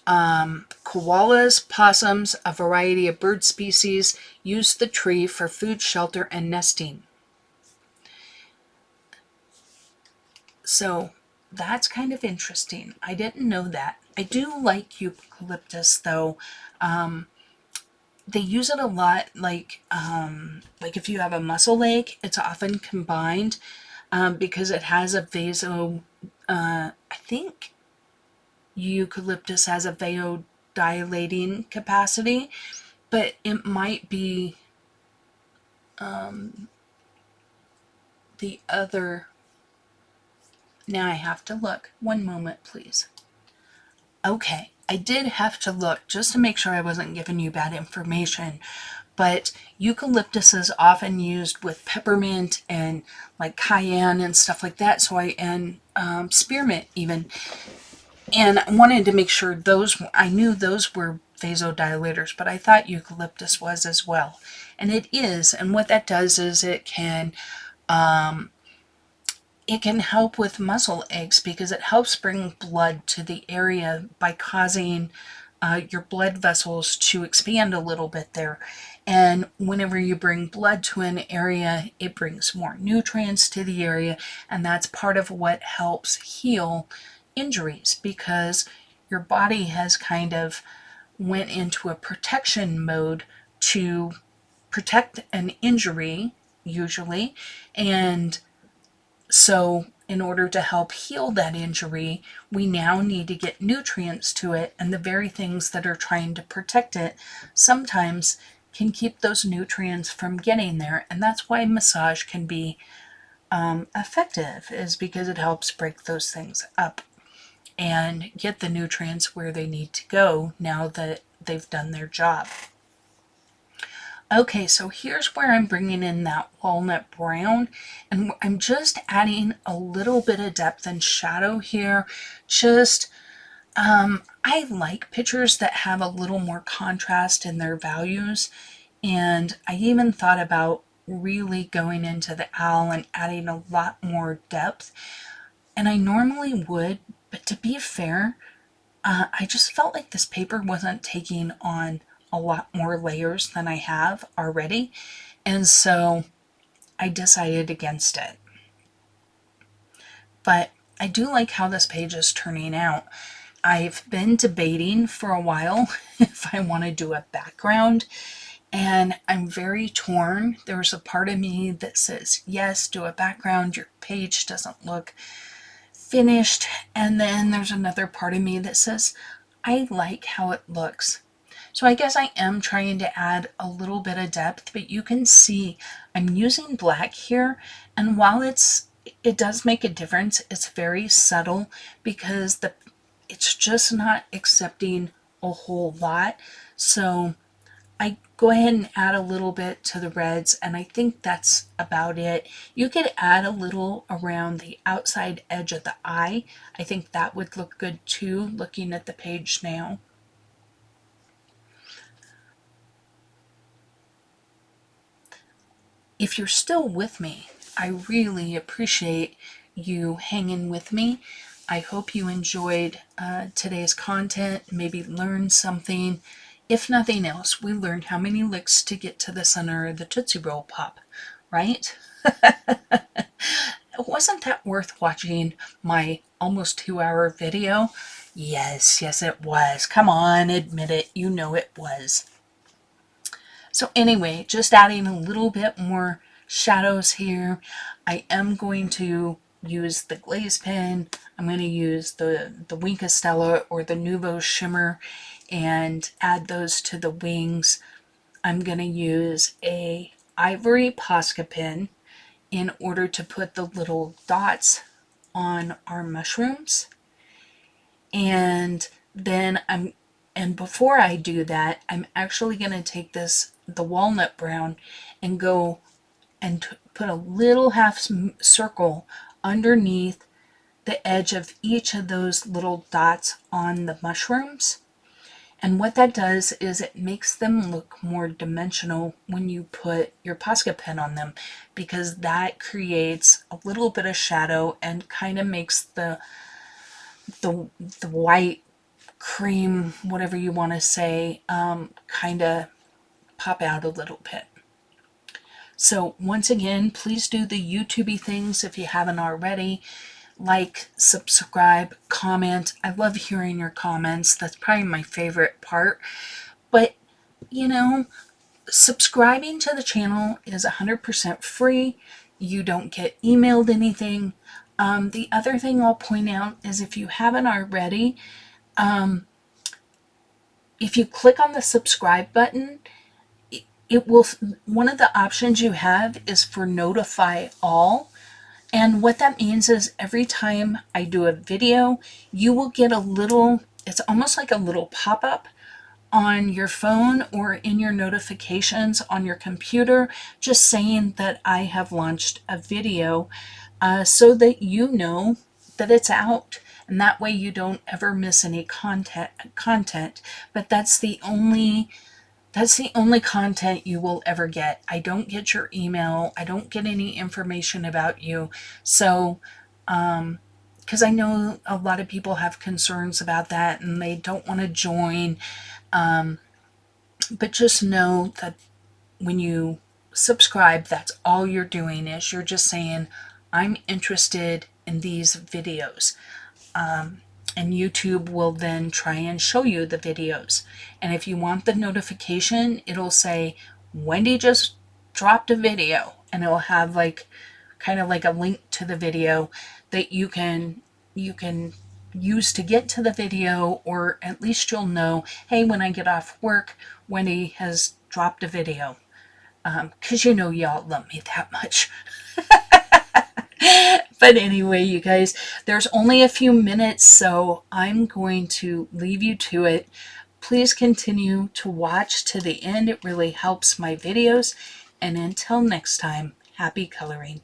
Koalas, possums, a variety of bird species use the tree for food, shelter, and nesting. So that's kind of interesting. I didn't know that. I do like eucalyptus though. They use it a lot, like if you have a muscle ache, it's often combined because it has a I think eucalyptus has a vasodilating capacity, but it might be the other. Now I have to look. One moment, please. Okay, I did have to look just to make sure I wasn't giving you bad information, but eucalyptus is often used with peppermint and like cayenne and stuff like that. And spearmint even. And I wanted to make sure I knew those were vasodilators, but I thought eucalyptus was as well. And it is, and what that does is it can help with muscle aches because it helps bring blood to the area by causing your blood vessels to expand a little bit there. And whenever you bring blood to an area, it brings more nutrients to the area, and that's part of what helps heal injuries because your body has kind of went into a protection mode to protect an injury usually, and so in order to help heal that injury, we now need to get nutrients to it, and the very things that are trying to protect it sometimes can keep those nutrients from getting there. And that's why massage can be effective, is because it helps break those things up and get the nutrients where they need to go now that they've done their job. Okay, so here's where I'm bringing in that walnut brown, and I'm just adding a little bit of depth and shadow here. I like pictures that have a little more contrast in their values, and I even thought about really going into the owl and adding a lot more depth, and I normally would, but to be fair, I just felt like this paper wasn't taking on a lot more layers than I have already, and so I decided against it. But I do like how this page is turning out. I've been debating for a while if I want to do a background, and I'm very torn. There's a part of me that says, yes, do a background, your page doesn't look finished, and then there's another part of me that says, I like how it looks. So I guess I am trying to add a little bit of depth, but you can see I'm using black here, and while it does make a difference, it's very subtle because it's just not accepting a whole lot. So I go ahead and add a little bit to the reds, and I think that's about it. You could add a little around the outside edge of the eye. I think that would look good too, looking at the page now. If you're still with me, I really appreciate you hanging with me. I hope you enjoyed today's content, maybe learned something. If nothing else, we learned how many licks to get to the center of the Tootsie Roll Pop, right? Wasn't that worth watching my almost 2-hour video? Yes, it was. Come on, admit it. You know it was. So anyway, just adding a little bit more shadows here. I am going to use the glaze pen. I'm going to use the Wink of Stella or the Nuvo Shimmer and add those to the wings. I'm going to use a ivory Posca pen in order to put the little dots on our mushrooms. And then and before I do that, I'm actually going to take the walnut brown, and go and put a little half circle underneath the edge of each of those little dots on the mushrooms. And what that does is it makes them look more dimensional when you put your Posca pen on them, because that creates a little bit of shadow and kind of makes the white cream, whatever you want to say, kind of pop out a little bit. So once again, please do the YouTubey things if you haven't already. Like, subscribe, comment. I love hearing your comments. That's probably my favorite part. But, you know, subscribing to the channel is 100% free. You don't get emailed anything. The other thing I'll point out is, if you haven't already, if you click on the subscribe button, it will, one of the options you have is for notify all. And what that means is every time I do a video, you will get a little, it's almost like a little pop-up on your phone or in your notifications on your computer, just saying that I have launched a video, so that you know that it's out. And that way you don't ever miss any content. But that's the only content you will ever get. I don't get your email. I don't get any information about you. So, because I know a lot of people have concerns about that and they don't want to join. But just know that when you subscribe, that's all you're doing, is you're just saying, I'm interested in these videos. And YouTube will then try and show you the videos. And if you want the notification, it'll say, Wendy just dropped a video, and it'll have like kind of like a link to the video that you can use to get to the video, or at least you'll know, hey, when I get off work, Wendy has dropped a video. Because you know y'all love me that much. But anyway, you guys, there's only a few minutes, so I'm going to leave you to it. Please continue to watch to the end. It really helps my videos. And until next time, happy coloring.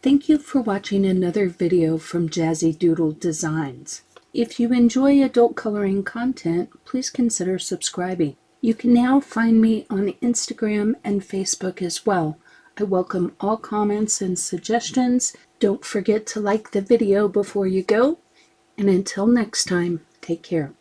Thank you for watching another video from Jazzydoodledesigns. If you enjoy adult coloring content, please consider subscribing. You can now find me on Instagram and Facebook as well. I welcome all comments and suggestions. Don't forget to like the video before you go. And until next time, take care.